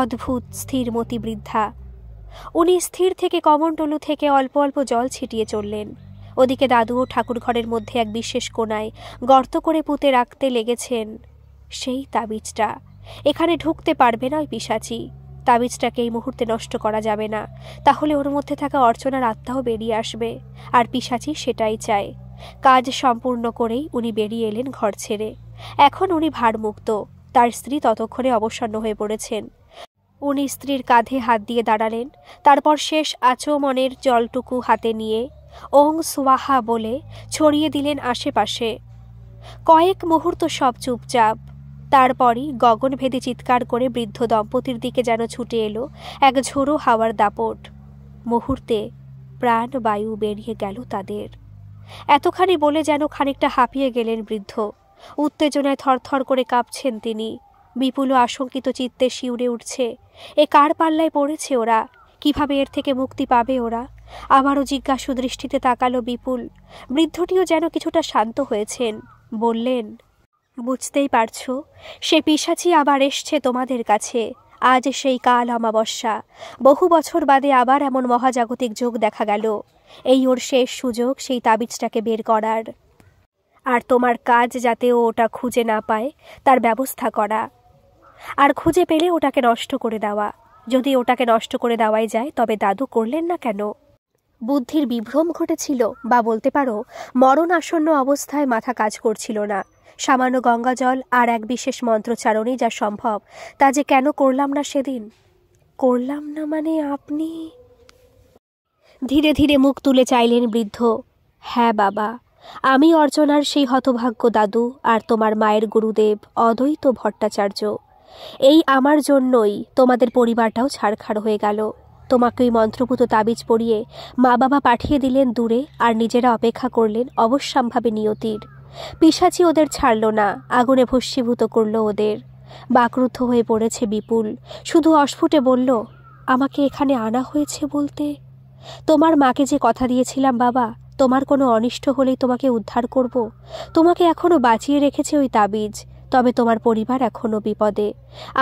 [SPEAKER 1] অদ্ভুত স্থিরমতি বৃদ্ধা। উনি স্থির থেকে কমণ্ডলু থেকে অল্প অল্প জল ছিটিয়ে চললেন। ওদিকে দাদুও ঠাকুর ঘরের মধ্যে এক বিশেষ কোণায় গর্ত করে পুঁতে রাখতে লেগেছেন সেই তাবিজটা। এখানে ঢুকতে পারবে না ওই পিশাচি। তাবিজটাকে এই মুহূর্তে নষ্ট করা যাবে না, তাহলে ওর মধ্যে থাকা অর্চনার আত্মাও বেরিয়ে আসবে, আর পিশাচি সেটাই চায়। কাজ সম্পূর্ণ করেই উনি বেরিয়ে এলেন ঘর ছেড়ে। এখন উনি ভারমুক্ত, তার স্ত্রী ততক্ষণে অবসন্ন হয়ে পড়েছেন। উনি স্ত্রীর কাঁধে হাত দিয়ে দাঁড়ালেন, তারপর শেষ আচমনের জলটুকু হাতে নিয়ে ওং সোয়াহা বলে ছড়িয়ে দিলেন আশেপাশে। কয়েক মুহূর্ত সব চুপচাপ। তারপরই গগনভেদী চিৎকার করে বৃদ্ধ দম্পতির দিকে যেন ছুটে এলো এক ঝোড়ো হাওয়ার দাপট। মুহূর্তে প্রাণবায়ু বেরিয়ে গেল তাদের। এতখানি বলে যেন খানিকটা হাঁপিয়ে গেলেন বৃদ্ধ। উত্তেজনায় থরথর করে কাঁপছেন তিনি। বিপুল আশঙ্কিত চিত্তে শিউরে উঠছে। এ কার পাল্লায় পড়েছে ওরা? কিভাবে এর থেকে মুক্তি পাবে ওরা? আবারও জিজ্ঞাসু দৃষ্টিতে তাকালো বিপুল। বৃদ্ধটিও যেন কিছুটা শান্ত হয়েছেন। বললেন, বুঝতেই পারছো, সে পিশাচি আবার এসছে তোমাদের কাছে। আজ সেই কাল অমাবস্যা, বহু বছর বাদে আবার এমন মহাজাগতিক যোগ দেখা গেল। এই ওর শেষ সুযোগ সেই তাবিজটাকে বের করার, আর তোমার কাজ যাতে ও ওটা খুঁজে না পায় তার ব্যবস্থা করা, আর খুঁজে পেলে ওটাকে নষ্ট করে দেওয়া। যদি ওটাকে নষ্ট করে দেওয়াই যায় তবে দাদু করলেন না কেন? বুদ্ধির বিভ্রম ঘটেছিল, বা বলতে পারো মরণ আসন্ন অবস্থায় মাথা কাজ করছিল না। সামান্য গঙ্গা জল আর এক বিশেষ মন্ত্রোচ্চারণেই যা সম্ভব, তা যে কেন করলাম না সেদিন। করলাম না মানে আপনি? ধীরে ধীরে মুখ তুলে চাইলেন বৃদ্ধ। হ্যাঁ বাবা, আমি অর্চনার সেই হতভাগ্য দাদু আর তোমার মায়ের গুরুদেব অদ্বৈত ভট্টাচার্য। এই আমার জন্যই তোমাদের পরিবারটাও ছাড়খাড় হয়ে গেল। তোমাকে ওই মন্ত্রপুত তাবিজ পরিয়ে মা বাবা পাঠিয়ে দিলেন দূরে, আর নিজেরা অপেক্ষা করলেন অবশ্যম্ভাবী নিয়তির। পিশাচি ওদের ছাড়ল না, আগুনে ভস্মীভূত করল ওদের। বাকরুদ্ধ হয়ে পড়েছে বিপুল, শুধু অস্ফুটে বলল, আমাকে এখানে আনা হয়েছে বলতে? তোমার মাকে যে কথা দিয়েছিলাম বাবা, তোমার কোনো অনিষ্ট হলেই তোমাকে উদ্ধার করব, তোমাকে এখনো বাঁচিয়ে রেখেছে ওই তাবিজ। তবে তোমার পরিবার এখনো বিপদে।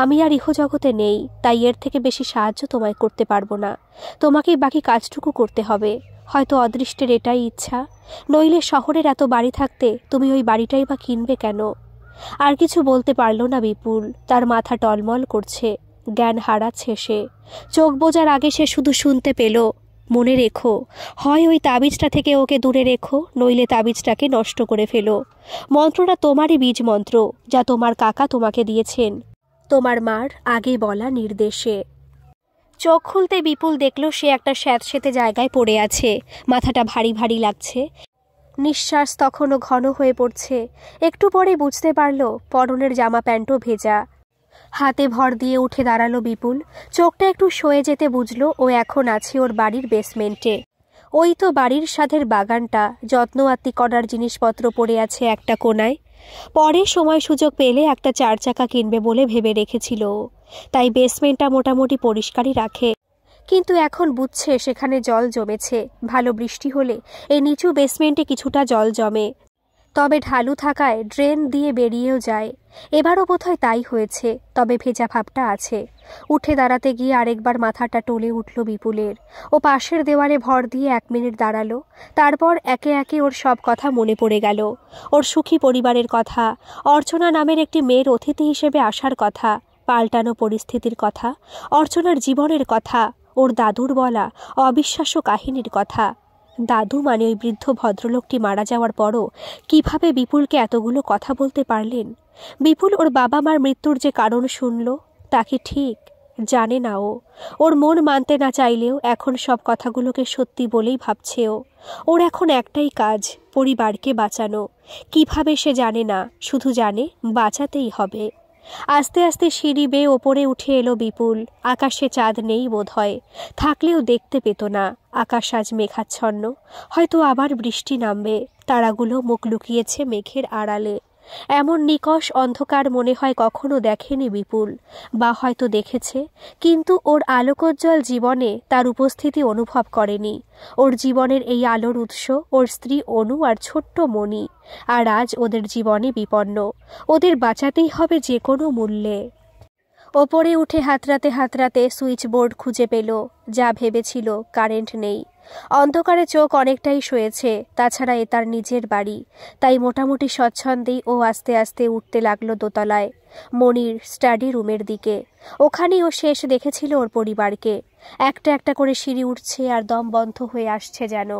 [SPEAKER 1] আমি আর ইহজগতে নেই, তাই এর থেকে বেশি সাহায্য তোমায় করতে পারবো না। তোমাকেই বাকি কাজটুকু করতে হবে। হয়তো অদৃষ্টের এটাই ইচ্ছা, নইলে শহরের এত বাড়ি থাকতে তুমি ওই বাড়িটাই বা কিনবে কেন? আর কিছু বলতে পারল না বিপুল। তার মাথা টলমল করছে, জ্ঞান হারাচ্ছে সে। চোখ বোঝার আগে সে শুধু শুনতে পেল, মনে রেখো, হয় ওই তাবিজটা থেকে ওকে দূরে রেখো, নইলে তাবিজটাকে নষ্ট করে ফেলো। মন্ত্রটা তোমারই বীজ মন্ত্র, যা তোমার কাকা তোমাকে দিয়েছেন তোমার মার আগে বলা নির্দেশে। চোখ খুলতে বিপুল দেখল সে একটা স্যাঁতসেঁতে জায়গায় পড়ে আছে। মাথাটা ভারী ভারী লাগছে, নিঃশ্বাস তখনও ঘন হয়ে পড়ছে। একটু পরে বুঝতে পারল পরনের জামা প্যান্টও ভেজা। হাতে ভর দিয়ে উঠে দাঁড়ালো বিপুল। চোখটা একটু সয়ে যেতে বুঝলো ও এখন আছে ওর বাড়ির বেসমেন্টে। ওই তো বাড়ির সাধের বাগানটা, যত্ন আত্তি করার জিনিসপত্র পড়ে আছে একটা কোনায়। পরে সময় সুযোগ পেলে একটা 4 চাকা কিনবে বলে ভেবে রেখেছিল, তাই বেসমেন্টটা মোটামুটি পরিষ্কারই রাখে। কিন্তু এখন বুঝছে সেখানে জল জমেছে। ভালো বৃষ্টি হলে এই নিচু বেসমেন্টে কিছুটা জল জমে। তবে ঢালু থাকায় ড্রেন দিয়ে বেরিয়েও যায়। এবারও বোধহয় তাই হয়েছে, তবে ভেজা ভাবটা আছে। উঠে দাঁড়াতে গিয়ে আরেকবার মাথাটা টলে উঠল বিপুলের। ও পাশের দেওয়ালে ভর দিয়ে 1 মিনিট দাঁড়ালো। তারপর একে একে ওর সব কথা মনে পড়ে গেল। ওর সুখী পরিবারের কথা, অর্চনা নামের একটি মেয়ের অতিথি হিসেবে আসার কথা, পাল্টানো পরিস্থিতির কথা, অর্চনার জীবনের কথা, ওর দাদুর বলা অবিশ্বাস্য কাহিনীর কথা। দাদু মানে ওই বৃদ্ধ ভদ্রলোকটি মারা যাওয়ার পরও কিভাবে বিপুলকে এতগুলো কথা বলতে পারলেন? বিপুল ওর বাবা মার মৃত্যুর যে কারণ শুনল তা কি ঠিক জানে না ও। ওর মন মানতে না চাইলেও এখন সব কথাগুলোকে সত্যি বলেই ভাবছে ও। ওর এখন একটাই কাজ, পরিবারকে বাঁচানো। কিভাবে সে জানে না, শুধু জানে বাঁচাতেই হবে। আস্তে আস্তে সিঁড়ি বেয়ে ওপরে উঠে এলো বিপুল। আকাশে চাঁদ নেই বোধহয়, থাকলেও দেখতে পেত না। আকাশ আজ মেঘাচ্ছন্ন, হয়তো আবার বৃষ্টি নামবে। তারাগুলো মুখ লুকিয়েছে মেঘের আড়ালে। এমন নিকষ অন্ধকার মনে হয় কখনো দেখেনি বিপুল, বা হয়তো দেখেছে, কিন্তু ওর আলোকোজ্জ্বল জীবনে তার উপস্থিতি অনুভব করেনি। ওর জীবনের এই আলোর উৎস ওর স্ত্রী অনু আর ছোট্ট মণি, আর আজ ওদের জীবনে বিপন্ন। ওদের বাঁচাতেই হবে যে কোনো মূল্যে। ওপরে উঠে হাতড়াতে হাতড়াতে সুইচ বোর্ড খুঁজে পেল। যা ভেবেছিল কারেন্ট নেই। অন্ধকারে চোখ অনেকটাই সয়েছে, তাছাড়া এ তার নিজের বাড়ি, তাই মোটামুটি স্বচ্ছন্দেই ও আস্তে আস্তে উঠতে লাগলো দোতলায়, মনির স্টাডি রুমের দিকে। ওখানেই ও শেষ দেখেছিল ওর পরিবারকে। একটা একটা করে সিঁড়ি উঠছে আর দম বন্ধ হয়ে আসছে, যেন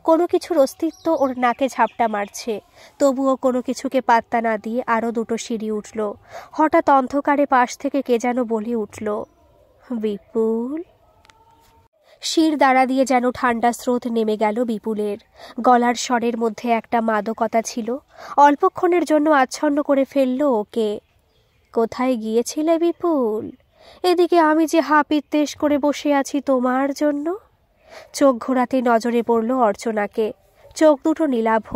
[SPEAKER 1] কোনো কিছুর অস্তিত্ব ওর নাকে ঝাপটা মারছে। তবুও কোনো কিছুকে পাত্তা না দিয়ে আরও 2টো সিঁড়ি উঠল। হঠাৎ অন্ধকারে পাশ থেকে কে যেন বলে উঠল, বিপুল। শির দাঁড়া দিয়ে যেন ঠান্ডা স্রোত নেমে গেল বিপুলের। গলার স্বরের মধ্যে একটা মাদকতা ছিল, অল্পক্ষণের জন্য আচ্ছন্ন করে ফেলল ওকে। কোথায় গিয়েছিলে বিপুল? এদিকে আমি যে হাপিত্তেশ করে বসে আছি তোমার জন্য। চোখ ঘোরাতে নজরে পড়ল অর্চনাকে। চোখ দুটো নীলাভ,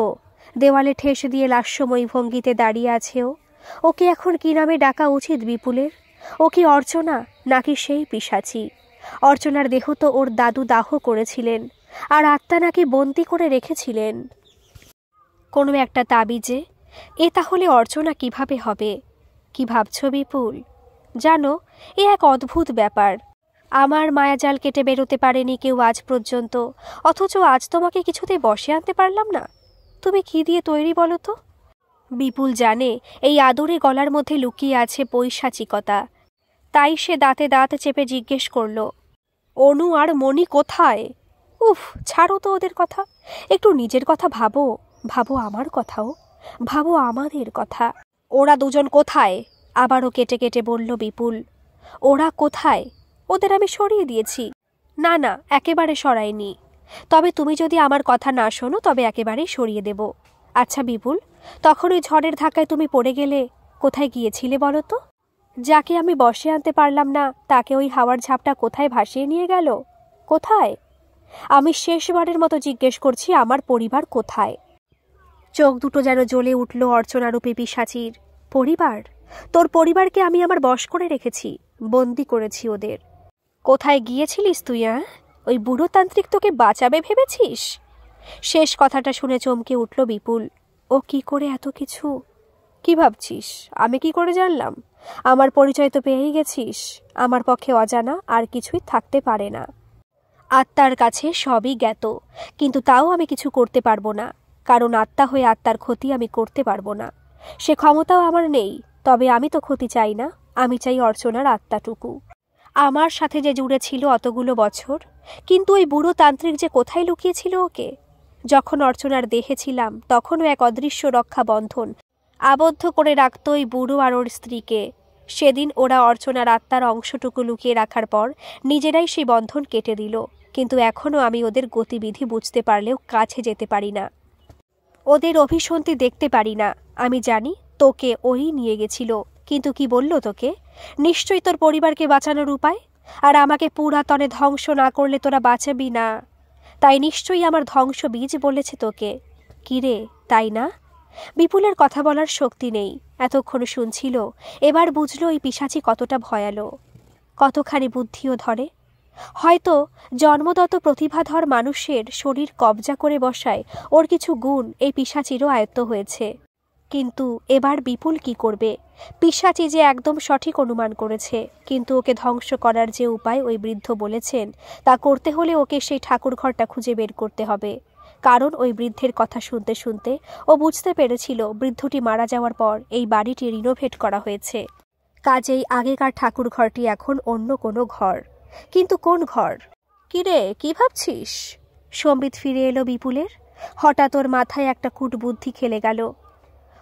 [SPEAKER 1] দেওয়ালে ঠেস দিয়ে লাস্যময়ী ভঙ্গিতে দাঁড়িয়ে আছে ও। ওকে এখন কি নামে ডাকা উচিত বিপুলের? ও কি অর্চনা নাকি সেই পিশাচি? অর্চনার দেহ তো ওর দাদু দাহ করেছিলেন, আর আত্মা নাকি বন্দি করে রেখেছিলেন কোনো একটা তাবিজে। এ তাহলে অর্চনা কিভাবে হবে? কি ভাবছ বিপুল? জানো, এ এক অদ্ভুত ব্যাপার। আমার মায়াজাল কেটে বেরোতে পারেনি কেউ আজ পর্যন্ত, অথচ আজ তোমাকে কিছুতেই বশে আনতে পারলাম না। তুমি কি দিয়ে তৈরি বলো তো? বিপুল জানে এই আদরে গলার মধ্যে লুকিয়ে আছে পৈশাচিকতা, তাই সে দাঁতে দাঁত চেপে জিজ্ঞেস করল, অনু আর মণি কোথায়? উফ, ছাড়ো তো ওদের কথা, একটু নিজের কথা ভাবো। ভাবো আমার কথাও, ভাবো আমাদের কথা। ওরা দুজন কোথায়? আবারও কেটে কেটে বলল বিপুল। ওরা কোথায়? ওদের আমি সরিয়ে দিয়েছি। না না, একেবারে সরাইনি। তবে তুমি যদি আমার কথা না শোনো তবে একেবারেই সরিয়ে দেব। আচ্ছা বিপুল, তখন ওই ঝড়ের ধাক্কায় তুমি পড়ে গেলে, কোথায় গিয়েছিলে বলো তো? যাকে আমি বশে আনতে পারলাম না তাকে ওই হাওয়ার ঝাপটা কোথায় ভাসিয়ে নিয়ে গেল? কোথায়? আমি শেষবারের মতো জিজ্ঞেস করছি, আমার পরিবার কোথায়? চোখ দুটো যেন জ্বলে উঠল অর্চনারূপী পিশাচির। পরিবার? তোর পরিবারকে আমি আমার বশ করে রেখেছি, বন্দি করেছি ওদের। কোথায় গিয়েছিলিস তুই? ওই বুড়োতান্ত্রিক তোকে বাঁচাবে ভেবেছিস? শেষ কথাটা শুনে চমকে উঠল বিপুল। ও কি করে এত কিছু? কি ভাবছিস আমি কি করে জানলাম? আমার পরিচয় তো পেয়েই গেছিস। আমার পক্ষে অজানা আর কিছুই থাকতে পারে না। আত্মার কাছে সবই জ্ঞাত, কিন্তু তাও আমি কিছু করতে পারবো না, কারণ আত্মা হয়ে আত্মার ক্ষতি আমি করতে পারবো না। সে ক্ষমতাও আমার নেই। তবে আমি তো ক্ষতি চাই না, আমি চাই অর্চনার আত্মাটুকু, আমার সাথে যে জুড়ে ছিল অতগুলো বছর। কিন্তু ওই বুড়ো তান্ত্রিক যে কোথায় লুকিয়েছিল ওকে? যখন অর্চনার দেহে ছিলাম তখনও এক অদৃশ্য রক্ষা বন্ধন আবদ্ধ করে রাখত ওই বুড়ো আর ওর স্ত্রীকে। সেদিন ওরা অর্চনার আত্মার অংশটুকু লুকিয়ে রাখার পর নিজেরাই সেই বন্ধন কেটে দিল। কিন্তু এখনও আমি ওদের গতিবিধি বুঝতে পারলেও কাছে যেতে পারি না, ওদের অভিসন্ধি দেখতে পারি না। আমি জানি তোকে ওই নিয়ে গেছিল, কিন্তু কি বলল তোকে? নিশ্চয়ই তোর পরিবারকে বাঁচানোর উপায়, আর আমাকে পুরাতনে ধ্বংস না করলে তোরা বাঁচাবি না। তাই নিশ্চয়ই আমার ধ্বংস বীজ বলেছে তোকে। কিরে, তাই না? বিপুলের কথা বলার শক্তি নেই। এতক্ষণ শুনছিল, এবার বুঝল এই পিশাচি কতটা ভয়ালো, কতখানি বুদ্ধিও ধরে। হয়তো জন্মদত্ত প্রতিভাধর মানুষের শরীর কবজা করে বসায় ওর কিছু গুণ এই পিশাচিরও আয়ত্ত হয়েছে। কিন্তু এবার বিপুল কি করবে? পিশাচি যে একদম সঠিক অনুমান করেছে, কিন্তু ওকে ধ্বংস করার যে উপায় ওই বৃদ্ধ বলেছেন তা করতে হলে ওকে সেই ঠাকুর ঘরটা খুঁজে বের করতে হবে। কারণ ওই বৃদ্ধের কথা শুনতে শুনতে ও বুঝতে পেরেছিল বৃদ্ধটি মারা যাওয়ার পর এই বাড়িটি রিনোভেট করা হয়েছে। কাজেই আগেকার ঠাকুর ঘরটি এখন অন্য কোনো ঘর। কিন্তু কোন ঘর? কিরে, কি ভাবছিস? সম্বিত ফিরে এলো বিপুলের। হঠাৎ ওর মাথায় একটা কূট বুদ্ধি খেলে গেল।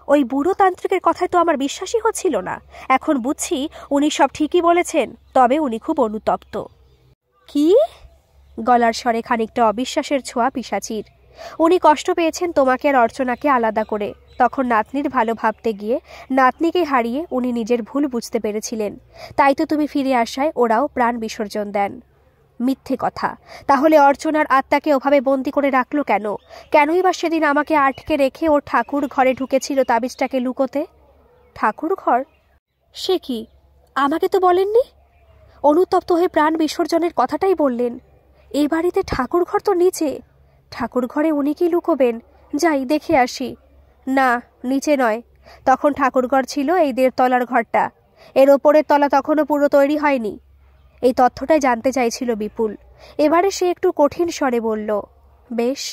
[SPEAKER 1] ওই বুড়ো তান্ত্রিকের কথায় তো আমার বিশ্বাসই হচ্ছিল না। এখন বুঝছি উনি সব ঠিকই বলেছেন, তবে উনি খুব অনুতপ্ত। কি? গলার স্বরে খানিকটা অবিশ্বাসের ছোঁয়া পিশাচির। উনি কষ্ট পেয়েছেন তোমাকে আর অর্চনাকে আলাদা করে। তখন নাতনির ভালো ভাবতে গিয়ে নাতনিকে হারিয়ে উনি নিজের ভুল বুঝতে পেরেছিলেন। তাই তো তুমি ফিরে আসায় ওরাও প্রাণ বিসর্জন দেন। মিথ্যে কথা। তাহলে অর্চনার আত্মাকে ওভাবে বন্দি করে রাখলো কেন? কেনই বা সেদিন আমাকে আটকে রেখে ওর ঠাকুর ঘরে ঢুকেছিল তাবিজটাকে লুকোতে? ঠাকুর ঘর? সে কি, আমাকে তো বলেননি। অনুতপ্ত হয়ে প্রাণ বিসর্জনের কথাটাই বললেন। এ বাড়িতে ঠাকুর ঘর তো নিচে। ঠাকুর ঘরে উনি কি লুকোবেন? যাই দেখে আসি। না, নিচে নয়। তখন ঠাকুরঘর ছিল এই 1.5 তলার ঘরটা। এর ওপরের তলা তখনও পুরো তৈরি হয়নি। এই তথ্যটাই জানতে চাইছিল বিপুল। এবারে সে একটু কঠিন স্বরে বলল, বেশ,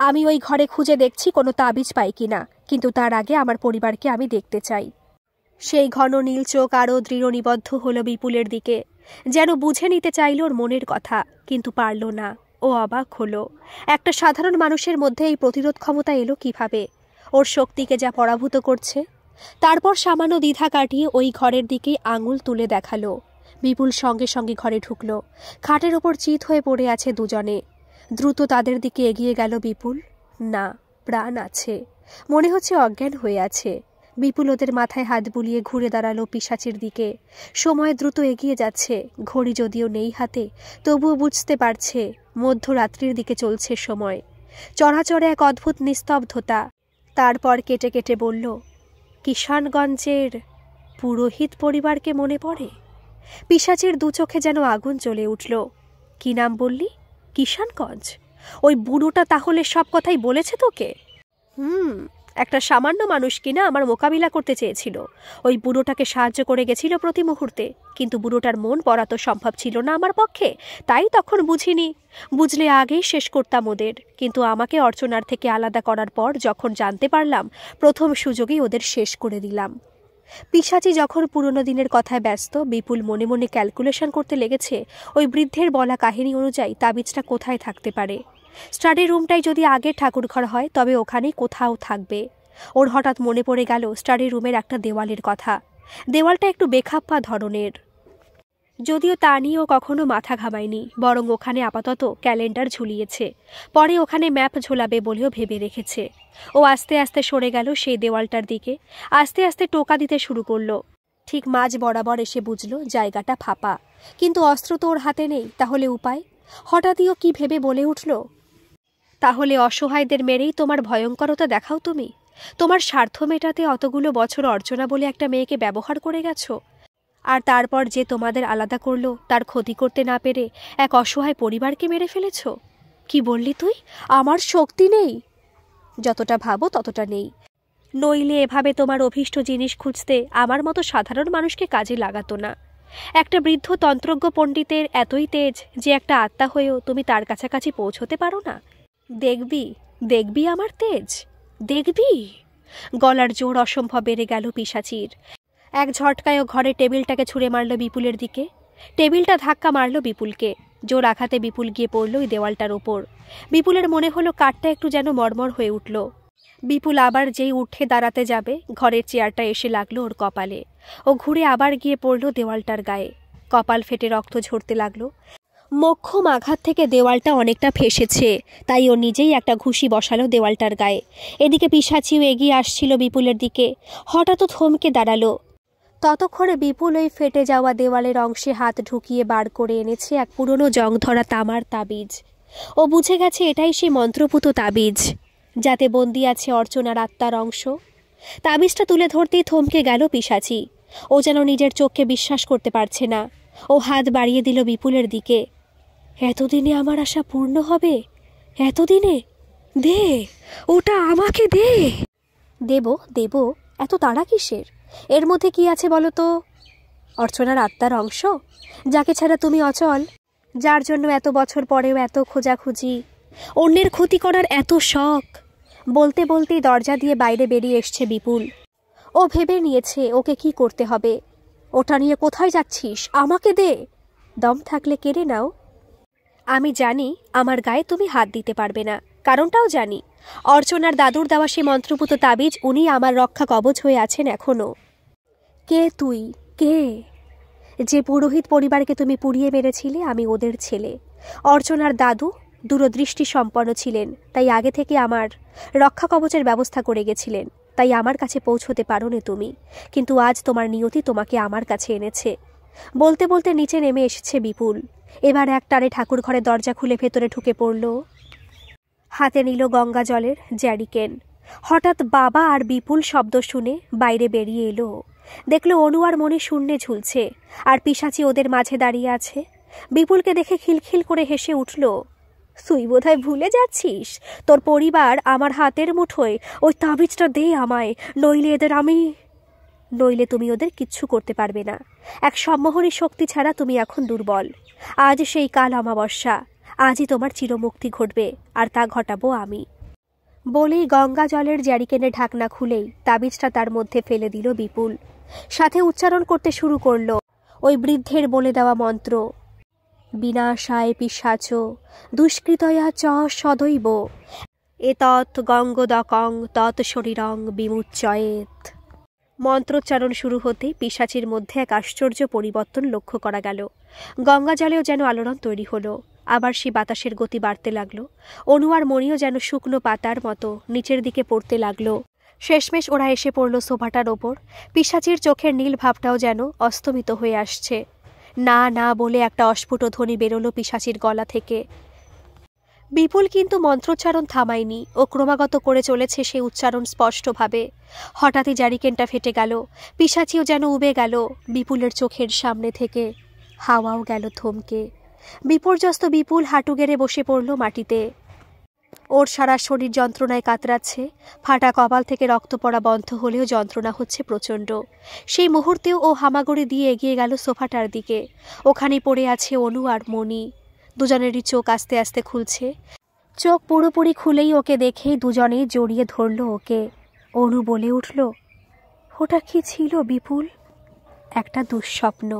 [SPEAKER 1] আমি ওই ঘরে খুঁজে দেখছি কোনো তাবিজ পাই কিনা, কিন্তু তার আগে আমার পরিবারকে আমি দেখতে চাই। সেই ঘন নীল চোখ আরও দৃঢ় নিবদ্ধ হলো বিপুলের দিকে, যেন বুঝে নিতে চাইল ওর মনের কথা, কিন্তু পারল না। ও অবাক হলো, একটা সাধারণ মানুষের মধ্যে এই প্রতিরোধ ক্ষমতা এলো কিভাবে? ওর শক্তিকে যা পরাভূত করছে। তারপর সামান্য দ্বিধা কাটিয়ে ওই ঘরের দিকেই আঙুল তুলে দেখালো। বিপুল সঙ্গে সঙ্গে ঘরে ঢুকল। খাটের ওপর চিত হয়ে পড়ে আছে দুজনে। দ্রুত তাদের দিকে এগিয়ে গেল বিপুল। না, প্রাণ আছে, মনে হচ্ছে অজ্ঞান হয়ে আছে। বিপুল ওদের মাথায় হাত বুলিয়ে ঘুরে দাঁড়ালো পিশাচির দিকে। সময় দ্রুত এগিয়ে যাচ্ছে। ঘড়ি যদিও নেই হাতে, তবুও বুঝতে পারছে মধ্যরাত্রির দিকে চলছে সময়। চরাচরে এক অদ্ভুত নিস্তব্ধতা। তারপর কেটে কেটে বলল, কিষানগঞ্জের পুরোহিত পরিবারকে মনে পড়ে? পিশাচির দু চোখে যেন আগুন জ্বলে উঠল। কি নাম বললি? কিষানগঞ্জ? ওই বুড়োটা তাহলে সব কথাই বলেছে তোকে? একটা সামান্য মানুষ কিনা আমার মোকাবিলা করতে চেয়েছিল। ওই বুড়োটাকে সাহায্য করে গেছিল প্রতি মুহূর্তে, কিন্তু বুড়োটার মন পড়া তো সম্ভব ছিল না আমার পক্ষে। তাই তখন বুঝিনি। বুঝলে আগেই শেষ করতাম ওদের। কিন্তু আমাকে অর্চনার থেকে আলাদা করার পর যখন জানতে পারলাম, প্রথম সুযোগেই ওদের শেষ করে দিলাম। পিশাচি যখন পুরনো দিনের কথায় ব্যস্ত, বিপুল মনে মনে ক্যালকুলেশন করতে লেগেছে ওই বৃদ্ধের বলা কাহিনী অনুযায়ী তাবিজটা কোথায় থাকতে পারে। স্টাডি রুমটাই যদি আগের ঠাকুরঘর হয়, তবে ওখানেই কোথাও থাকবে। ওর হঠাৎ মনে পড়ে গেল স্টাডি রুমের একটা দেওয়ালের কথা। দেওয়ালটা একটু বেখাপ্পা ধরনের। যদিও তা নিয়েও কখনো মাথা ঘামায়নি, বরং ওখানে আপাতত ক্যালেন্ডার ঝুলিয়েছে। পরে ওখানে ম্যাপ ঝোলাবে বলেও ভেবে রেখেছে। ও আস্তে আস্তে সরে গেল সেই দেওয়ালটার দিকে। আস্তে আস্তে টোকা দিতে শুরু করলো। ঠিক মাঝ বরাবর এসে বুঝলো জায়গাটা ফাঁপা, কিন্তু অস্ত্র তো ওর হাতে নেই। তাহলে উপায়? হঠাৎই ও কি ভেবে বলে উঠল, তাহলে অসহায়দের মেরেই তোমার ভয়ঙ্করতা দেখাও তুমি? তোমার স্বার্থ মেটাতে অতগুলো বছর অর্চনা বলে একটা মেয়েকে ব্যবহার করে গেছো, আর তারপর যে তোমাদের আলাদা করলো তার ক্ষতি করতে না পেরে এক অসহায় পরিবারকে মেরে ফেলেছ। কি বললি তুই? আমার শক্তি নেই? যতটা ভাবো ততটা নেই। নইলে এভাবে তোমার অভীষ্ট জিনিস খুঁজতে আমার মতো সাধারণ মানুষকে কাজে লাগাতো না। একটা বৃদ্ধ তন্ত্রজ্ঞ পণ্ডিতের এতই তেজ যে একটা আত্মা হয়েও তুমি তার কাছাকাছি পৌঁছতে পারো না। দেখবি, দেখবি আমার তেজ, দেখবি। গলার জোর অসম্ভব বেড়ে গেল পিশাচির। এক ঝটকায়ও ঘরে টেবিলটাকে ছুঁড়ে মারল বিপুলের দিকে। টেবিলটা ধাক্কা মারল বিপুলকে। জোর আঘাতে বিপুল গিয়ে পড়ল ওই দেওয়ালটার ওপর। বিপুলের মনে হলো কাঠটা একটু যেন মরমর হয়ে উঠল। বিপুল আবার যেই উঠে দাঁড়াতে যাবে, ঘরের চেয়ারটা এসে লাগলো ওর কপালে। ও ঘুরে আবার গিয়ে পড়ল দেওয়ালটার গায়ে। কপাল ফেটে রক্ত ঝরতে লাগলো। মোক্ষম আঘাত থেকে দেওয়ালটা অনেকটা ফেসেছে, তাই ও নিজেই একটা ঘুষি বসালো দেওয়ালটার গায়ে। এদিকে পিশাচিও এগিয়ে আসছিল বিপুলের দিকে। হঠাৎ থমকে দাঁড়ালো। ততক্ষণে বিপুল ওই ফেটে যাওয়া দেওয়ালের অংশে হাত ঢুকিয়ে বার করে এনেছে এক পুরনো জং ধরা তামার তাবিজ। ও বুঝে গেছে এটাই সেই মন্ত্রপুত তাবিজ, যাতে বন্দি আছে অর্চনার আত্মার অংশ। তাবিজটা তুলে ধরতেই থমকে গেল পিশাচি। ও যেন নিজের চোখকে বিশ্বাস করতে পারছে না। ও হাত বাড়িয়ে দিল বিপুলের দিকে। এতদিনে আমার আশা পূর্ণ হবে, এতদিনে। দে, ওটা আমাকে দে। দেব দেব, এত তাড়া কিসের? এর মধ্যে কি আছে বলো তো? অর্চনার আত্মার অংশ, যাকে ছাড়া তুমি অচল, যার জন্য এত বছর পরেও এত খোঁজাখুঁজি, অন্যের ক্ষতি করার এত শখ। বলতে বলতেই দরজা দিয়ে বাইরে বেরিয়ে এসছে বিপুল। ও ভেবে নিয়েছে ওকে কি করতে হবে। ওটা নিয়ে কোথায় যাচ্ছিস? আমাকে দে। দম থাকলে কেড়ে নাও। আমি জানি আমার গায়ে তুমি হাত দিতে পারবে না, কারণটাও জানি। অর্চনার দাদুর দেওয়া সে মন্ত্রপুত তাবিজ, উনি আমার রক্ষা কবচ হয়ে আছেন এখনও। কে তুই? কে? যে পুরোহিত পরিবারকে তুমি পুড়িয়ে মেরেছিলে, আমি ওদের ছেলে। অর্চনার দাদু দূরদৃষ্টি সম্পন্ন ছিলেন, তাই আগে থেকে আমার রক্ষা কবচের ব্যবস্থা করে গেছিলেন। তাই আমার কাছে পৌঁছতে পারোনি তুমি, কিন্তু আজ তোমার নিয়তি তোমাকে আমার কাছে এনেছে। বলতে বলতে নিচে নেমে এসেছে বিপুল। এবার একটানে ঠাকুর ঘরে দরজা খুলে ভেতরে ঢুকে পড়ল। হাতে নিল গঙ্গা জলের জ্যারিকেন। হঠাৎ বাবা আর বিপুল শব্দ শুনে বাইরে বেরিয়ে এলো। দেখলো অনু আর মনে শূন্যে ঝুলছে, আর পিশাচি ওদের মাঝে দাঁড়িয়ে আছে। বিপুলকে দেখে খিলখিল করে হেসে উঠল। তুই বোধহয় ভুলে যাচ্ছিস, তোর পরিবার আমার হাতের মুঠোয়। ওই তাবিজটা দে আমায়, নইলে তুমি ওদের কিচ্ছু করতে পারবে না। এক সম্মোহনী শক্তি ছাড়া তুমি এখন দুর্বল। আজ সেই কাল অমাবস্যা, আজই তোমার চিরমুক্তি ঘটবে, আর তা ঘটাবো আমি। বলেই গঙ্গা জলের জ্যারিকেনে ঢাকনা খুলেই তাবিজটা তার মধ্যে ফেলে দিল বিপুল। সাথে উচ্চারণ করতে শুরু করল ওই বৃদ্ধের বলে দেওয়া মন্ত্র, বিনাশায় পিশাচ দুষ্কৃতয়া চ সদৈব এতৎ গঙ্গোদকং তৎ শরীরং বিমুচ্চয়েত। মন্ত্রোচ্চারণ শুরু হতে পিশাচির মধ্যে এক আশ্চর্য পরিবর্তন লক্ষ্য করা গেল। গঙ্গা জলেও যেন আলোড়ন তৈরি হলো। আবার সে বাতাসের গতি বাড়তে লাগলো। অনু আর মণিও যেন শুকনো পাতার মতো নিচের দিকে পড়তে লাগলো। শেষমেশ ওরা এসে পড়ল সোফাটার ওপর। পিশাচির চোখের নীল ভাবটাও যেন অস্তমিত হয়ে আসছে। না না বলে একটা অস্ফুট ধ্বনি বেরোলো পিশাচির গলা থেকে। বিপুল কিন্তু মন্ত্রোচ্চারণ থামায়নি, ও ক্রমাগত করে চলেছে সে উচ্চারণ স্পষ্টভাবে। হঠাৎই জ্যারিকেনটা ফেটে গেল। পিশাচিও যেন উবে গেল বিপুলের চোখের সামনে থেকে। হাওয়াও গেল থমকে। বিপর্যস্ত বিপুল হাঁটু গেড়ে বসে পড়ল মাটিতে। ওর সারা শরীর যন্ত্রণায় কাতরাচ্ছে। ফাটা কপাল থেকে রক্ত পড়া বন্ধ হলেও যন্ত্রণা হচ্ছে প্রচণ্ড। সেই মুহূর্তেও ও হামাগুড়ি দিয়ে এগিয়ে গেল সোফাটার দিকে। ওখানে পড়ে আছে অনু আর মণি। দুজনেরই চোখ আস্তে আস্তে খুলছে। চোখ পুরোপুরি খুলেই ওকে দেখেই দুজনেই জড়িয়ে ধরল ওকে। অনু বলে উঠল, ওটা কি ছিল বিপুল? একটা দুঃস্বপ্ন।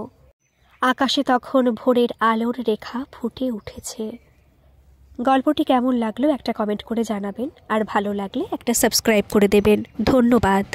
[SPEAKER 1] আকাশে তখন ভোরের আলোর রেখা ফুটে উঠেছে। গল্পটি কেমন লাগলো একটা কমেন্ট করে জানাবেন, আর ভালো লাগলে একটা সাবস্ক্রাইব করে দেবেন। ধন্যবাদ।